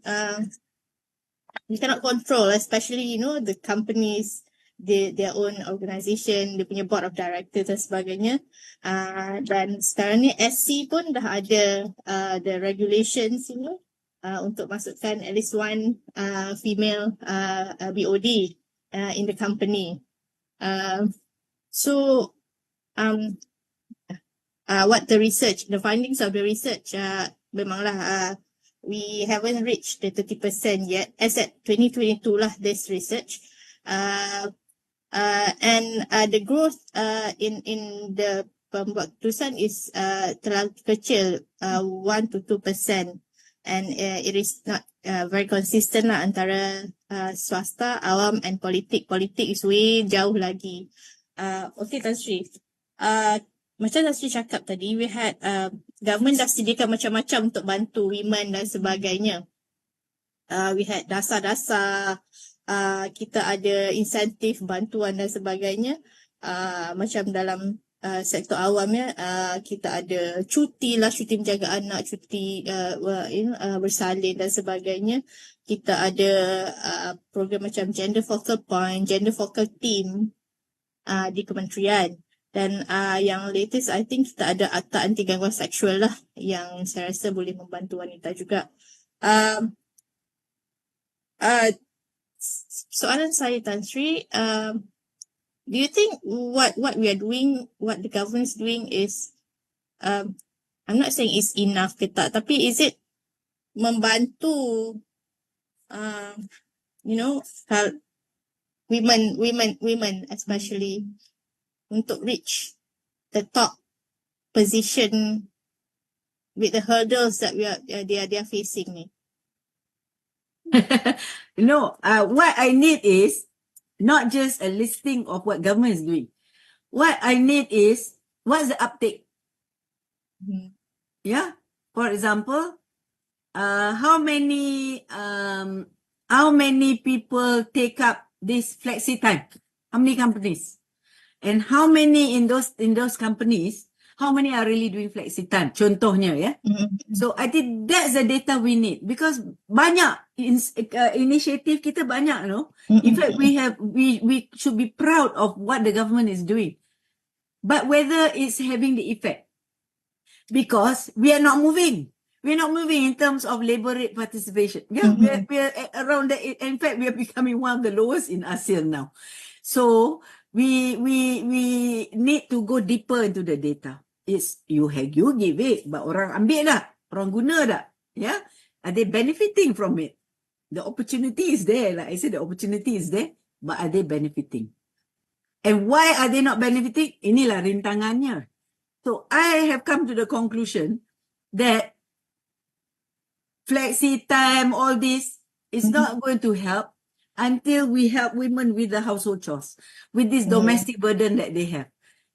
you cannot control, especially the companies, their own organisation, dia punya board of directors dan sebagainya. Dan sekarang ni SC pun dah ada the regulations untuk masukkan at least one female BOD in the company. What the findings of the research, memanglah we haven't reached the 30% yet, as at 2022 lah this research. And the growth in the pembuat keputusan is terlalu kecil, 1 to 2%, and it is not very consistent lah antara swasta, awam and politik. Politik is way jauh lagi. Okay Tan Sri, macam Tan Sri cakap tadi, we had government dah sediakan macam-macam untuk bantu women dan sebagainya. We had dasar-dasar, kita ada insentif, bantuan dan sebagainya. Macam dalam sektor awam kita ada cuti menjaga anak, cuti bersalin dan sebagainya. Kita ada program macam gender focal point, gender focal team di kementerian. Dan yang latest, I think kita ada akta anti gangguan seksual lah, yang saya rasa boleh membantu wanita juga. Soalan saya Tan Sri, do you think what we are doing, what the government is doing is, I'm not saying it's enough ke tak, tapi is it membantu, women especially untuk reach the top position with the hurdles that they are facing ni? No, what I need is not just a listing of what government is doing. What I need is, what's the uptake? Yeah. For example, how many people take up this flexi time? How many companies? And how many in those companies, how many are really doing flexi time? Contohnya, ya. So I think that's the data we need, because banyak inisiatif kita banyak, In fact, we should be proud of what the government is doing, but whether it's having the effect, because we are not moving. We're not moving in terms of labor rate participation. Yeah, we are around the. In fact, we are becoming one of the lowest in ASEAN now. So we need to go deeper into the data. It's you give it, but orang ambil tak? Orang guna tak? Yeah? Are they benefiting from it? The opportunity is there. Like I said, the opportunity is there, but are they benefiting? And why are they not benefiting? Inilah rintangannya. So I have come to the conclusion that flexi time, all this is not going to help until we help women with the household chores, with this domestic burden that they have.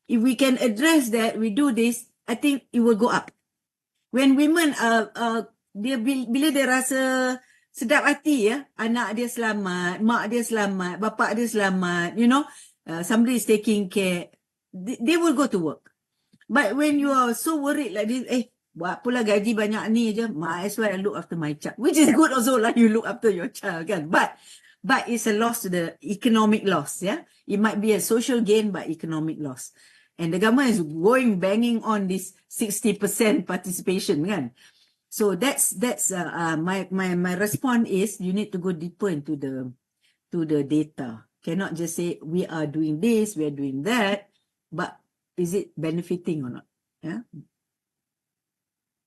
If we can address that, we do this, I think it will go up. When women bila dia rasa sedap hati, anak dia selamat, mak dia selamat, bapa dia selamat, somebody is taking care, they will go to work. But when you are so worried like this, buat pula gaji banyak ni je, might as well I look after my child, which is good also lah, you look after your child kan, but it's a loss to the economic loss, yeah. It might be a social gain, but economic loss. And the government is banging on this 60% participation kan. So that's my response is you need to go deeper into the data. Cannot just say we are doing this, we are doing that, but is it benefiting or not? Yeah.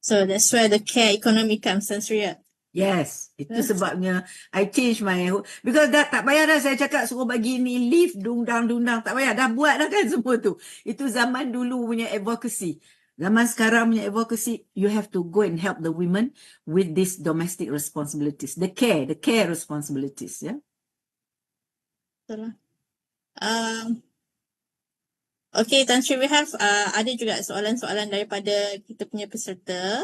So that's where the care economy comes, Sri. Yes, itu sebabnya I change my because dah tak payah dah saya cakap suruh bagi ni leave dundang tak payah dah buat dah kan semua tu. Itu zaman dulu punya advocacy. Zaman sekarang punya advocacy, you have to go and help the women with these domestic responsibilities, the care responsibilities, yeah. Betul lah. Okay, Tan Sri, we have ada juga soalan-soalan daripada kita punya peserta.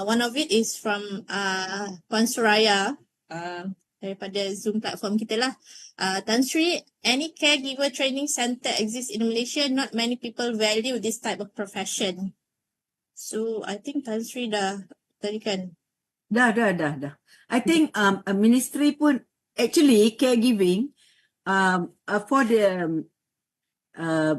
One of it is from Puan Suraya daripada Zoom platform kita lah. Tan Sri, any caregiver training center exists in Malaysia? Not many people value this type of profession. So, I think Tan Sri dah tadi kan? Dah. I think a ministry pun, actually caregiving for the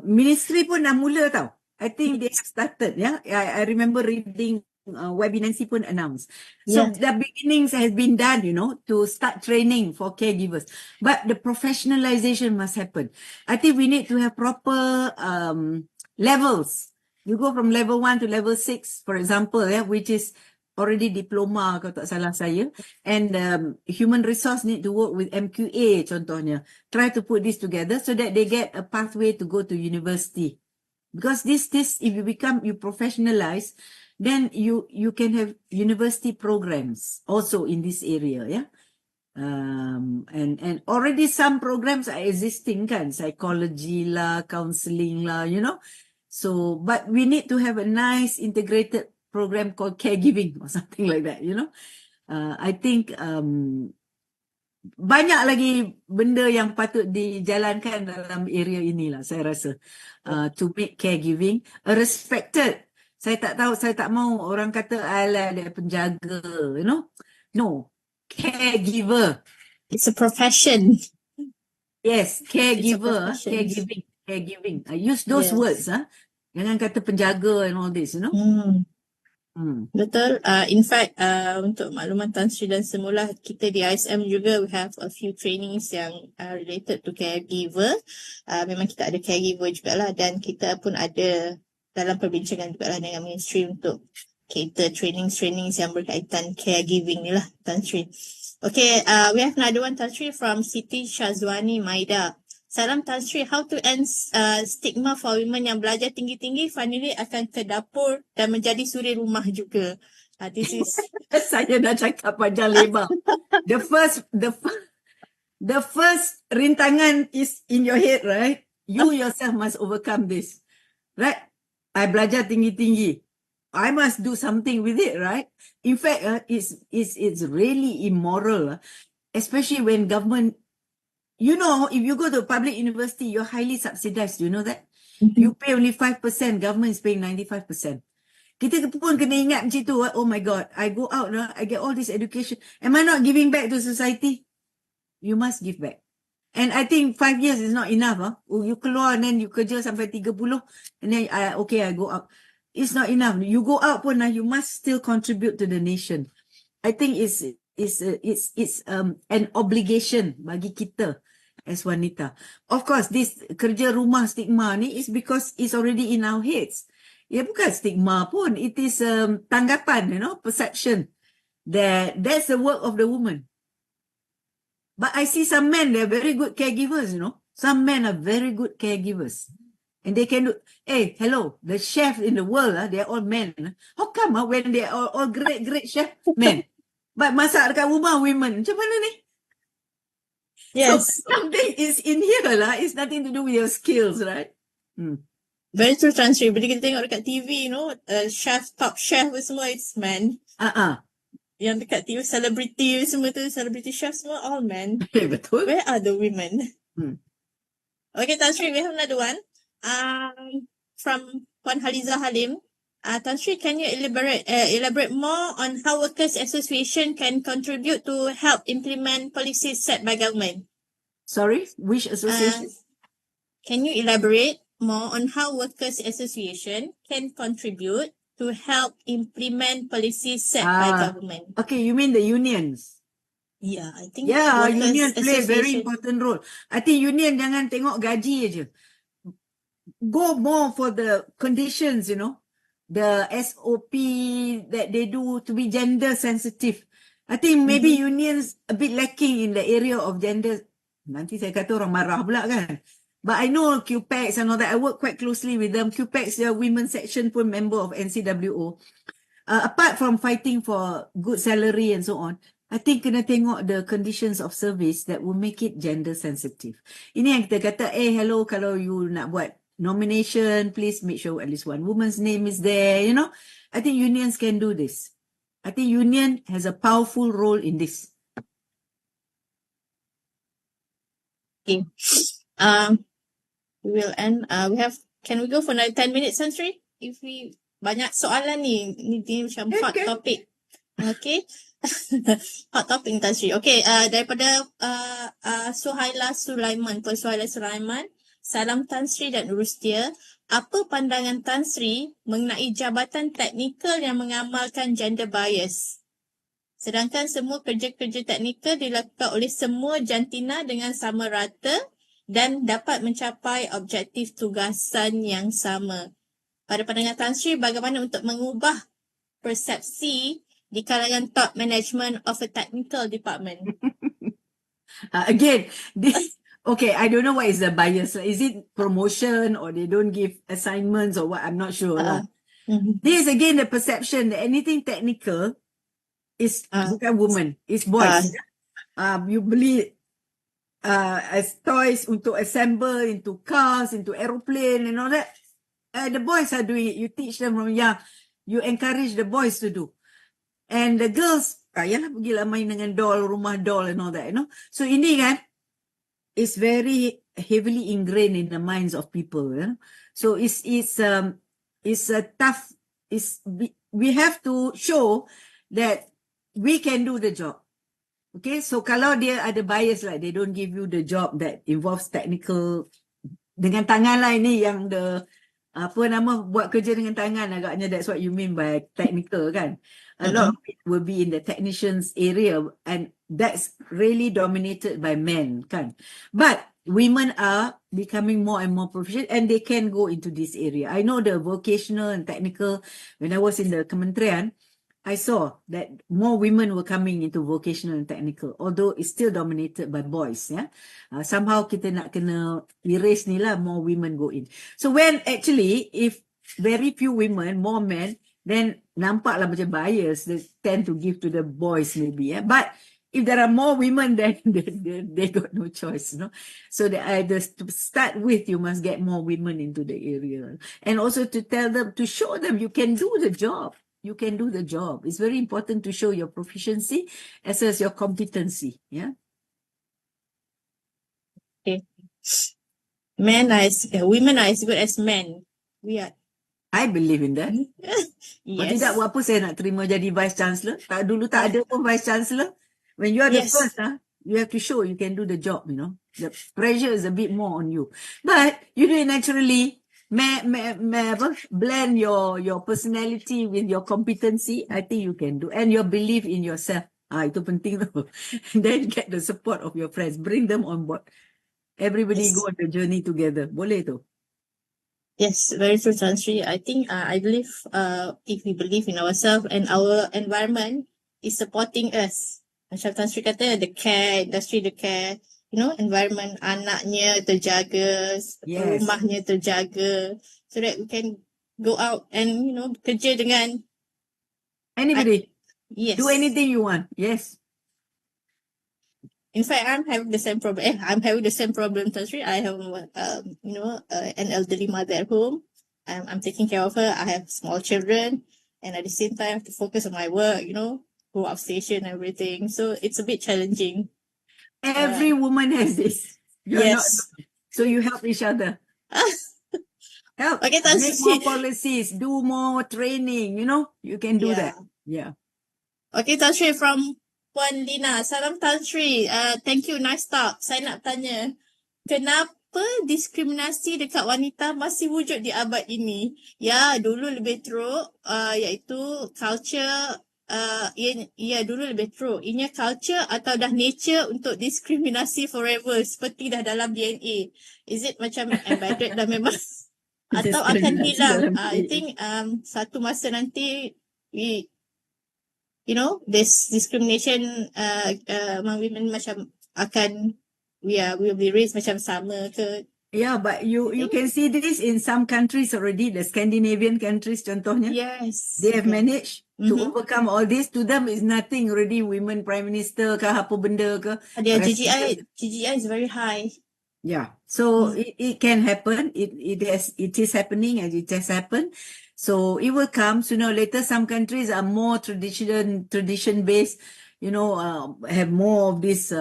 ministry pun dah mula tau. I think they have started, yeah. I remember reading YB Nancy pun announced. So the beginnings has been done, to start training for caregivers. But the professionalization must happen. I think we need to have proper levels. You go from level 1 to level 6, for example, which is already diploma kalau tak salah saya, and human resource need to work with MQA contohnya, try to put this together so that they get a pathway to go to university, because this if you professionalize, then you can have university programs also in this area, yeah. And already some programs are existing kan, psychology lah, counseling lah, so but we need to have a nice integrated program called caregiving or something like that, I think banyak lagi benda yang patut dijalankan dalam area inilah, saya rasa, to make caregiving a respected. Saya tak mau orang kata alah dia penjaga, no, caregiver. It's a profession. Yes, caregiver, caregiving. I use those words, jangan kata penjaga and all this, Betul. In fact, untuk makluman Tan Sri dan semula, kita di ISM juga we have a few trainings yang related to caregiver. Memang kita ada caregiver jugalah, dan kita pun ada dalam perbincangan jugalah dengan ministry untuk cater trainings yang berkaitan caregiving ni lah, Tan Sri. Okay, we have another one, Tan Sri, from Siti Syazwani Maida. Salam Tan Sri, how to end stigma for women yang belajar tinggi-tinggi finally akan ke dapur dan menjadi suri rumah juga. This is saya dah cakap panjang lebar. The first rintangan is in your head, right? You yourself must overcome this, right? I belajar tinggi-tinggi, I must do something with it, right? In fact, it's really immoral, especially when government. If you go to a public university, you're highly subsidized. You know that? You pay only 5%, government is paying 95%. Kita pun kena ingat macam tu. Oh my God, I go out, I get all this education. Am I not giving back to society? You must give back. And I think 5 years is not enough. You keluar and then you kerja sampai 30 and then I go out. It's not enough. You go out pun, you must still contribute to the nation. I think it's an obligation bagi kita as wanita. Of course, this kerja rumah stigma ni is because it's already in our heads. Ya, bukan stigma pun. It is tanggapan, perception that that's the work of the woman. But I see some men, they're very good caregivers, Some men are very good caregivers. And they can do, hey, hello, the chef in the world, they're all men. How come when they are all great chef, men? But masak dekat rumah, women. Macam mana ni? Yes. So something is in here lah. It's nothing to do with your skills, right? Very true, Tan Sri. Bila kita tengok dekat TV, chef, top chef semua, it's men. Yang dekat TV, celebrity semua tu, celebrity chef semua, all men. Betul. Where are the women? Okay, Tan Sri, we have another one. From Puan Haliza Halim. Tan Sri, can you elaborate more on how workers' association can contribute to help implement policies set by government? Sorry, which association? Can you elaborate more on how workers' association can contribute to help implement policies set by government? Okay, you mean the unions? Yeah, I think Yeah, workers' union play a very association. important role. I think union jangan tengok gaji aja. Go more for the conditions, you know, the SOP that they do to be gender sensitive. I think maybe unions a bit lacking in the area of gender. Nanti saya kata orang marah pula kan. But I know 𝐿𝑬𝑃𝐻 and all that. I work quite closely with them. 𝐿𝑬𝑃𝐻, the women section pun member of NCWO. Apart from fighting for good salary and so on, I think kena tengok the conditions of service that will make it gender sensitive. Ini yang kita kata, hello, kalau you nak buat nomination, please make sure at least one woman's name is there, you know. I think unions can do this. I think union has a powerful role in this. Okay. We will end. Can we go for another 10 minutes, Tan Sri? If we banyak soalan ni macam hot topic. Okay. Hot topic, Tan Sri. Okay, daripada Suhaila Sulaiman, Puan Suhaila Sulaiman. Salam Tan Sri dan Rustia. Apa pandangan Tan Sri mengenai jabatan teknikal yang mengamalkan gender bias? Sedangkan semua kerja-kerja teknikal dilakukan oleh semua jantina dengan sama rata dan dapat mencapai objektif tugasan yang sama. Pada pandangan Tan Sri, bagaimana untuk mengubah persepsi di kalangan top management of a technical department? Again, this... Okay, I don't know what is the bias. Is it promotion or they don't give assignments or what? I'm not sure. This is again the perception that anything technical is bukan woman, it's boys. You beli as toys untuk assemble into cars, into aeroplane and all that. The boys are doing it. You teach them from young. You encourage the boys to do. And the girls, yalah pergilah main dengan doll, rumah doll and all that, you know. So ini kan, it's very heavily ingrained in the minds of people. You know? So it's a tough. We have to show that we can do the job. Okay, so kalau dia ada bias like they don't give you the job that involves technical dengan tangan lah ini yang the buat kerja dengan tangan agaknya that's what you mean by technical kan. A lot of it will be in the technicians area and that's really dominated by men kan. But women are becoming more and more proficient and they can go into this area. I know the vocational and technical, when I was in the kementerian, I saw that more women were coming into vocational and technical, although it's still dominated by boys. Yeah, somehow kita nak kena erase ni lah, more women go in. So when actually, if very few women, more men, then nampaklah macam bias. They tend to give to the boys maybe. Yeah, but if there are more women, then they got no choice, you know. So to start with, you must get more women into the area, and also to tell them, to show them you can do the job. You can do the job. It's very important to show your proficiency as well as your competency. Yeah. Okay. Women are as good as men. We are. I believe in that. Yes. Tidak buat apa saya nak terima jadi vice chancellor. Dulu tak ada pun vice chancellor. When you are the first, you have to show you can do the job. You know, the pressure is a bit more on you, but you do it naturally. Blend your personality with your competency. I think you can do, and your belief in yourself. Itu penting tu. Then get the support of your friends. Bring them on board. Everybody go on the journey together. Boleh tu. Yes, very true, Tan Sri. I think I believe if we believe in ourselves and our environment is supporting us. Macam Tan Sri kata, the care industry, the care, you know, environment, anaknya terjaga, rumahnya terjaga, so that we can go out and, you know, kerja dengan anybody. Yes. Do anything you want. Yes. In fact, I'm having the same problem. I'm having the same problem, Tan Sri. I have, you know, an elderly mother at home. I'm taking care of her. I have small children, and at the same time, I have to focus on my work. You know, go outstation and everything. So it's a bit challenging. Every woman has this. You're not, so you help each other. Help. Okay, Tan Make more Sri. policies, do more training, you know, you can do that. Yeah. Yeah. Okay, Tan Sri from Puan Lina. Salam Tan Sri. Thank you, nice talk. Saya nak tanya, kenapa diskriminasi dekat wanita masih wujud di abad ini? Ya, dulu lebih teruk, iaitu culture, dulu lebih teruk. Ianya culture atau dah nature untuk diskriminasi forever seperti dah dalam DNA. Is it macam embedded dah memang atau akan Diskriminasi hilang? dalam I DNA. think satu masa nanti this discrimination among women macam akan will be raised macam sama ke? Yeah, but you think- can see this in some countries already, the Scandinavian countries contohnya. Yes. They have Yeah. managed to Mhm. overcome all this. To them is nothing already, women prime minister ke apa benda ke. Their president. GGI is very high. Yeah, so it can happen. It is happening and it has happened. So it will come sooner or later. Some countries are more tradition based, have more of this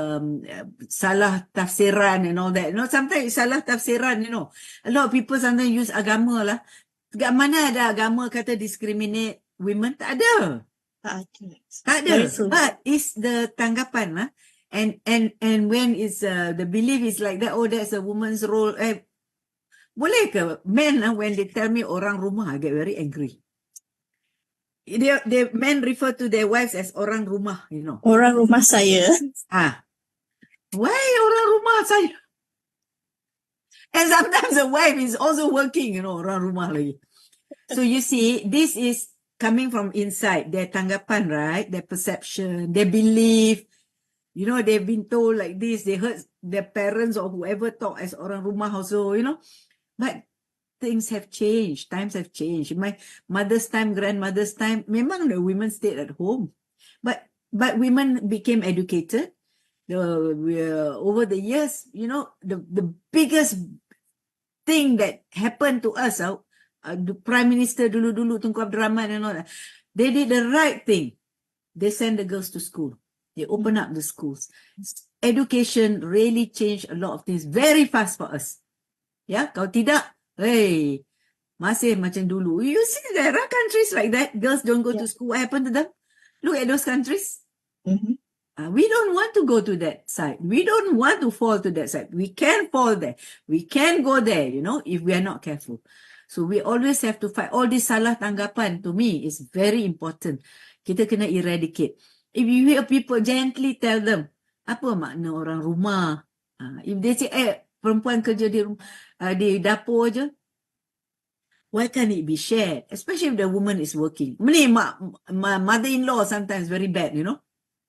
salah tafsiran and all that. Sometimes salah tafsiran, a lot of people sometimes use agama lah. Kat mana ada agama kata discriminate women? Tak ada. Tak ada. Very true. But it's the tanggapan lah. And when it's the belief is like that, oh, that's a woman's role. Boleh ke men when they tell me orang rumah, I get very angry. The men refer to their wives as orang rumah, Orang rumah saya. Why orang rumah saya? And sometimes the wife is also working, orang rumah lagi. So you see, this is coming from inside their tanggapan, right? Their perception, their belief. They've been told like this. They heard their parents or whoever talk as orang rumah also, But things have changed. Times have changed. My mother's time, grandmother's time, memang the women stayed at home. But women became educated. Over the years, the biggest thing that happened to us, the Prime Minister dulu Tunku Abdul Rahman and all that, they did the right thing. They sent the girls to school. They open up the schools. Education really changed a lot of things very fast for us. Yeah, kalau tidak, masih macam dulu. You see, there are countries like that. Girls don't go to school. What happened to them? Look at those countries. Mhm. We don't want to go to that side. We don't want to fall to that side. We can fall there. We can go there, if we are not careful. So we always have to fight. All this salah tanggapan, to me, is very important. Kita kena eradicate. If you hear people gently tell them, apa makna orang rumah? If they say, perempuan kerja di dapur je, why can't it be shared? Especially if the woman is working. Ni mother-in-law sometimes very bad,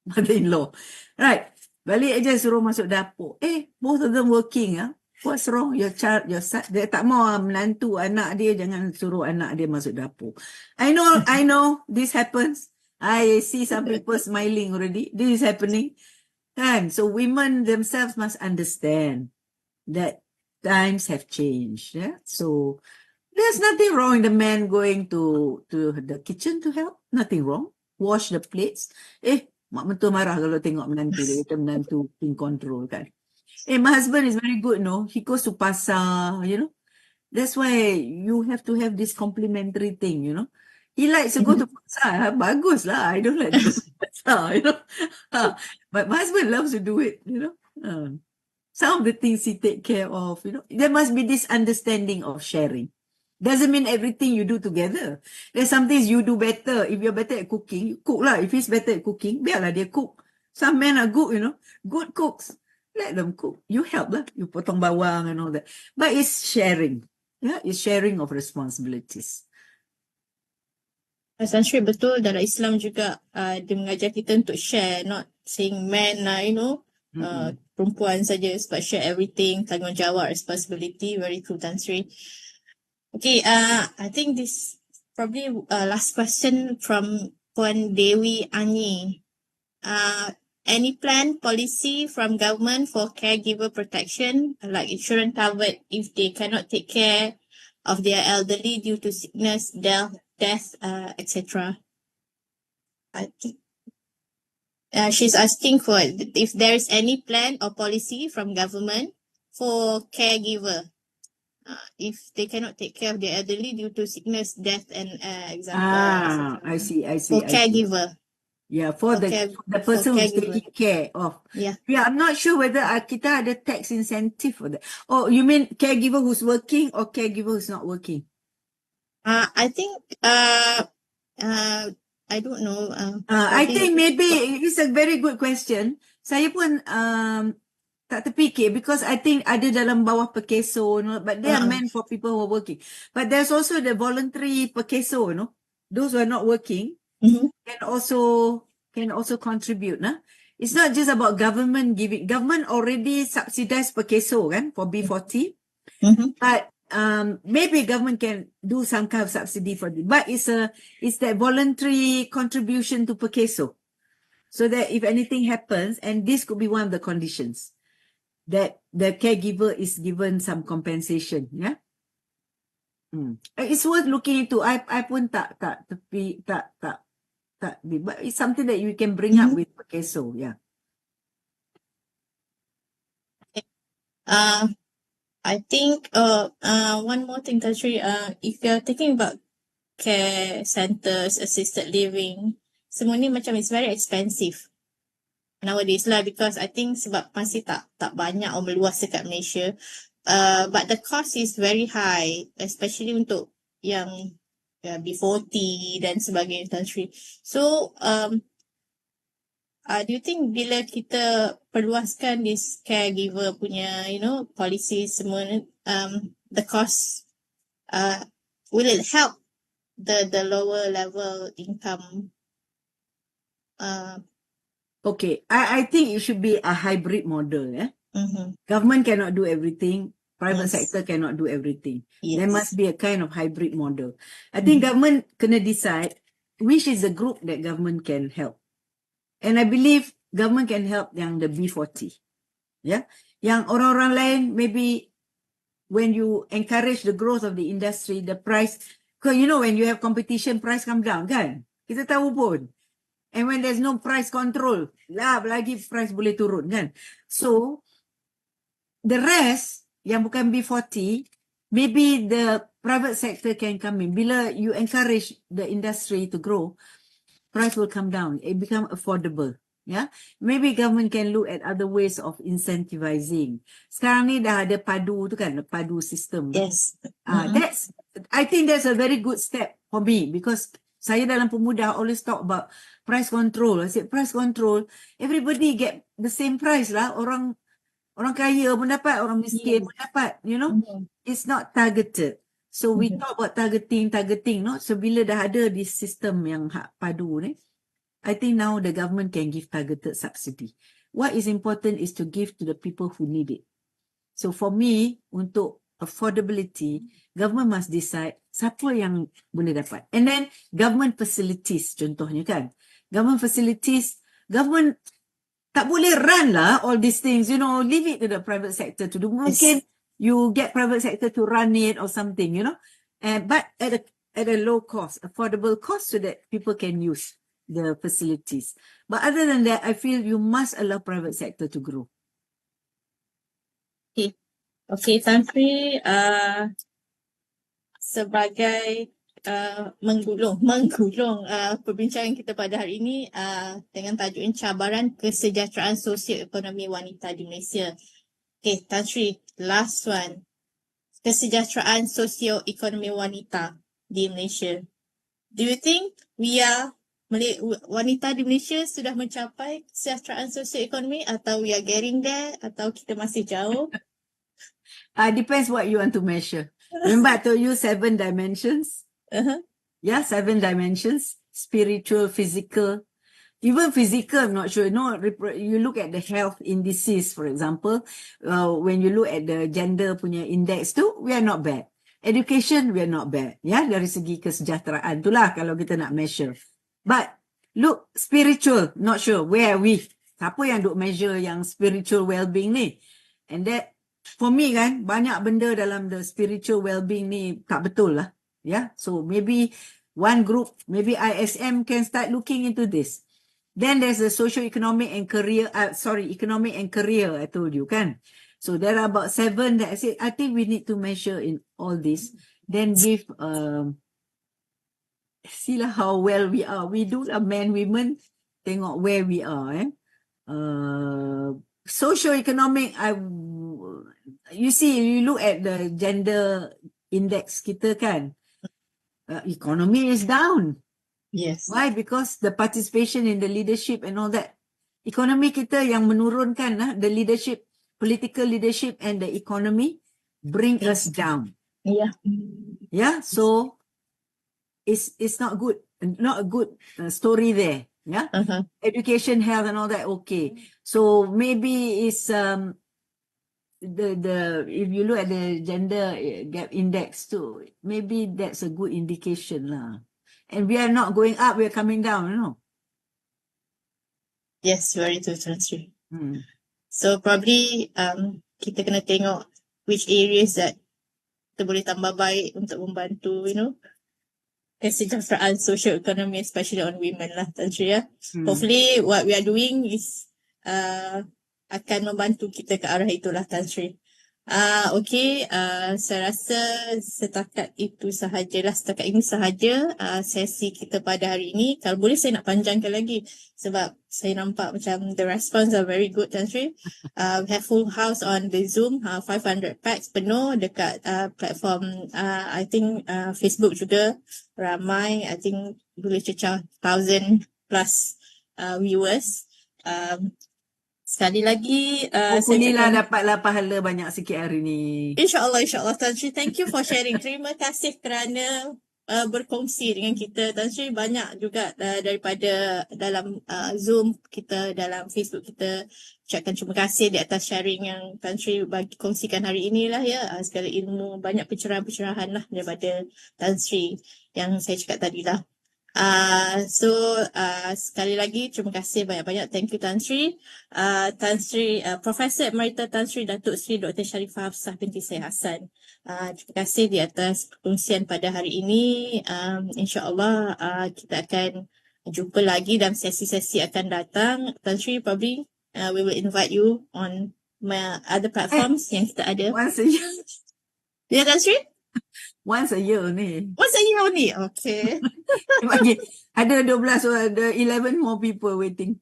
Mother-in-law. Right. Balik aja suruh masuk dapur. Both of them working. What's wrong? Your child, dia tak mau menantu anak dia, jangan suruh anak dia masuk dapur. I know this happens. I see some people smiling already. This is happening. And so women themselves must understand that times have changed. Yeah? So there's nothing wrong in the man going to the kitchen to help. Nothing wrong. Wash the plates. Mak mentua marah kalau tengok menantu dia. Kita menantu in control kan. My husband is very good, He goes to pasar, That's why you have to have this complementary thing, He likes to go to pasar. Bagus lah. I don't like to go to pasar, But my husband loves to do it, Some of the things he take care of, There must be this understanding of sharing. Doesn't mean everything you do together. There's some things you do better. If you're better at cooking, you cook lah. If he's better at cooking, biarlah dia cook. Some men are good, good cooks. Let them cook. You help lah. You potong bawang and all that. But it's sharing. Yeah, it's sharing of responsibilities. Tan Sri, betul dalam Islam juga dia mengajar kita untuk share, not saying men lah, perempuan saja, but share everything, tanggungjawab, responsibility. Very true, Tan Sri. Okay, I think this probably last question from Puan Dewi Ani. Any plan, policy from government for caregiver protection, like insurance covered if they cannot take care of their elderly due to sickness, death, etc. I think she's asking for if there is any plan or policy from government for caregiver. if they cannot take care of their elderly due to sickness, death, and example, Ah, etc. I see, I For see, I see. caregiver, Yeah, for for the person who's caregiver. taking care of. Yeah. Yeah, I'm not sure whether kita ada tax incentive for that. Oh, you mean caregiver who's working or caregiver who's not working? I think I don't know. I Probably think maybe it's a very good question. Saya pun tak terfikir because I think ada dalam bawah PEKESO, but they are meant for people who are working. But there's also the voluntary PEKESO, those who are not working can also contribute. It's not just about government giving. Government already subsidized PEKESO for B40, but maybe government can do some kind of subsidy for it. But it's that voluntary contribution to PEKESO, so that if anything happens, and this could be one of the conditions, that the caregiver is given some compensation. Yeah. It's worth looking into. I pun tak, but it's something that you can bring up with PEKESO. Yeah. I think one more thing, Tashri, if you're thinking about care centers, assisted living, semua ni macam it's very expensive nowadays lah, because I think sebab masih tak banyak orang meluas dekat Malaysia. But the cost is very high, especially untuk yang B40 dan sebagainya, Tashri. So do you think bila kita perluaskan this caregiver punya, policy semua, the cost, will it help the lower level income? Okay, I think it should be a hybrid model. Government cannot do everything. Private sector cannot do everything. Yes. There must be a kind of hybrid model. I think government kena decide which is the group that government can help. And I believe government can help yang the B40. Yeah. Yang orang-orang lain, maybe when you encourage the growth of the industry, the price, because when you have competition, price come down, kan? Kita tahu pun. And when there's no price control, lagi price boleh turun, kan? So, the rest, yang bukan B40, maybe the private sector can come in. Bila you encourage the industry to grow, price will come down. It become affordable. Yeah, maybe government can look at other ways of incentivizing. Sekarang ni dah ada padu tu kan, padu system. Yes. I think that's a very good step for me, because saya dalam pemuda always talk about price control. I said price control, everybody get the same price lah. Orang kaya pun dapat, orang miskin pun dapat, It's not targeted. So we talk about targeting, no? So bila dah ada this system yang padu ni, I think now the government can give targeted subsidy. What is important is to give to the people who need it. So for me, untuk affordability, government must decide siapa yang boleh dapat. And then government facilities contohnya kan. Government facilities, government tak boleh run lah all these things, leave it to the private sector to do. Mungkin you get private sector to run it or something, but at a low cost, affordable cost, so that people can use the facilities. But other than that, I feel you must allow private sector to grow. Okay, Tan Sri, sebagai menggulung perbincangan kita pada hari ini dengan tajuk cabaran kesejahteraan sosio-ekonomi wanita di Malaysia. Okay, Tan Sri, last one. Kesejahteraan sosio-ekonomi wanita di Malaysia. Do you think wanita di Malaysia sudah mencapai kesejahteraan sosio-ekonomi, atau we are getting there, atau kita masih jauh? Depends what you want to measure. Remember I told you 7 dimensions? Yeah, 7 dimensions. Spiritual, physical. Even physical, I'm not sure. You look at the health indices, for example. When you look at the gender punya index tu, we are not bad. Education, we are not bad. Yeah, dari segi kesejahteraan. Itulah kalau kita nak measure. But look, spiritual, not sure. Where are we? Siapa yang duk measure yang spiritual well-being ni? And that, for me kan, banyak benda dalam the spiritual well-being ni tak betul lah. Yeah, so maybe one group, maybe ISM can start looking into this. Then there's the socio-economic and career, economic and career, I told you kan. So there are about 7 that I said, I think we need to measure in all this. Then give, see lah how well we are. We do lah men, women, tengok where we are. Socio-economic, you see, you look at the gender index kita kan, economy is down. Yes. Why? Because the participation in the leadership and all that. Ekonomi kita yang menurunkan the leadership, political leadership and the economy bring us down. Yeah. Yeah, so it's not good, not a good story there. Yeah, education, health, and all that. Okay, so maybe it's the if you look at the gender gap index too, maybe that's a good indication lah. And we are not going up, we are coming down, you know. Yes, very true, Sri. So probably kita kena tengok which areas that kita boleh tambah baik untuk membantu, you know, kesejahteraan social economy, especially on women lah, Tan Sri ya. Hopefully what we are doing is akan membantu kita ke arah itulah, Tan Sri. Okay, saya rasa setakat itu sahajalah, setakat ini sahaja sesi kita pada hari ini. Kalau boleh saya nak panjangkan lagi sebab saya nampak macam the response are very good, Tan Sri. We have full house on the Zoom, 500 packs penuh dekat platform, I think Facebook juga ramai, I think boleh cecah 1,000 plus viewers. Sekali lagi, hopefully lah dapatlah pahala banyak sikit hari ni. InsyaAllah, Tan Sri. Thank you for sharing. Terima kasih kerana berkongsi dengan kita, Tan Sri. Banyak juga daripada dalam Zoom kita, dalam Facebook kita. Ucapkan terima kasih di atas sharing yang Tan Sri bagi kongsikan hari inilah ya. Segala ilmu, banyak pencerahan-pencerahan lah daripada Tan Sri yang saya cakap tadi lah. So sekali lagi terima kasih banyak-banyak. Thank you Tan Sri. Tan Sri, Profesor Emerita Tan Sri Datuk Sri Dr. Sharifah Hafsah binti Syed Hassan. Terima kasih di atas perkongsian pada hari ini. InsyaAllah kita akan jumpa lagi dalam sesi-sesi akan datang. Tan Sri, probably we will invite you on my other platforms yang kita ada. Once a year. Ya, Tan Sri? Once a year ni. Once a year only? Okay. Bagi, ada 12 orang, ada 11 more people waiting.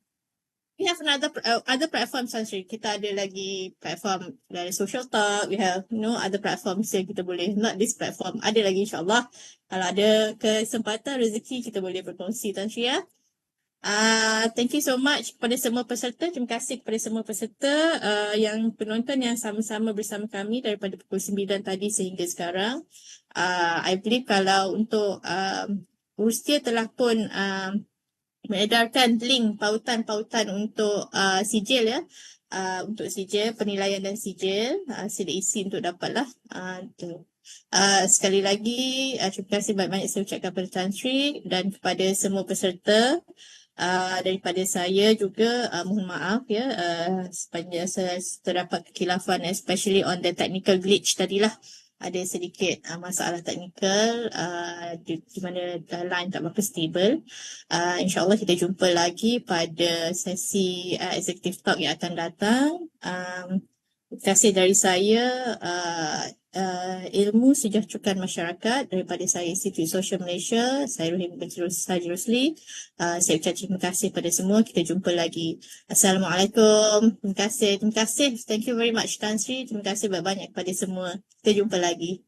We have another other platforms, Tan Sri. Kita ada lagi platform dari Social Talk. We have other platforms yang kita boleh, not this platform. Ada lagi insyaAllah. Kalau ada kesempatan rezeki kita boleh berkongsi, Tan Sri ya. Thank you so much kepada semua peserta. Terima kasih kepada semua peserta yang penonton yang sama-sama bersama kami daripada pukul 9 tadi sehingga sekarang. I believe kalau untuk Rustia telah pun mengedarkan link pautan-pautan untuk sijil ya. Untuk sijil, penilaian dan sijil. Sila isi untuk dapatlah. Sekali lagi, terima kasih banyak-banyak saya ucapkan kepada Tan Sri dan kepada semua peserta. Daripada saya juga mohon maaf ya sepanjang saya terdapat kekhilafan, especially on the technical glitch tadilah. Ada sedikit masalah teknikal di mana line tak berapa stable. InsyaAllah kita jumpa lagi pada sesi executive talk yang akan datang. Terima kasih dari saya, ilmu sejahterakan masyarakat daripada saya Institut Sosial Malaysia. Saya 𝐒𝐻𝐵 saya ucap terima kasih pada semua. Kita jumpa lagi. Assalamualaikum. Terima kasih. Thank you very much Tan Sri. Terima kasih banyak-banyak kepada semua. Kita jumpa lagi.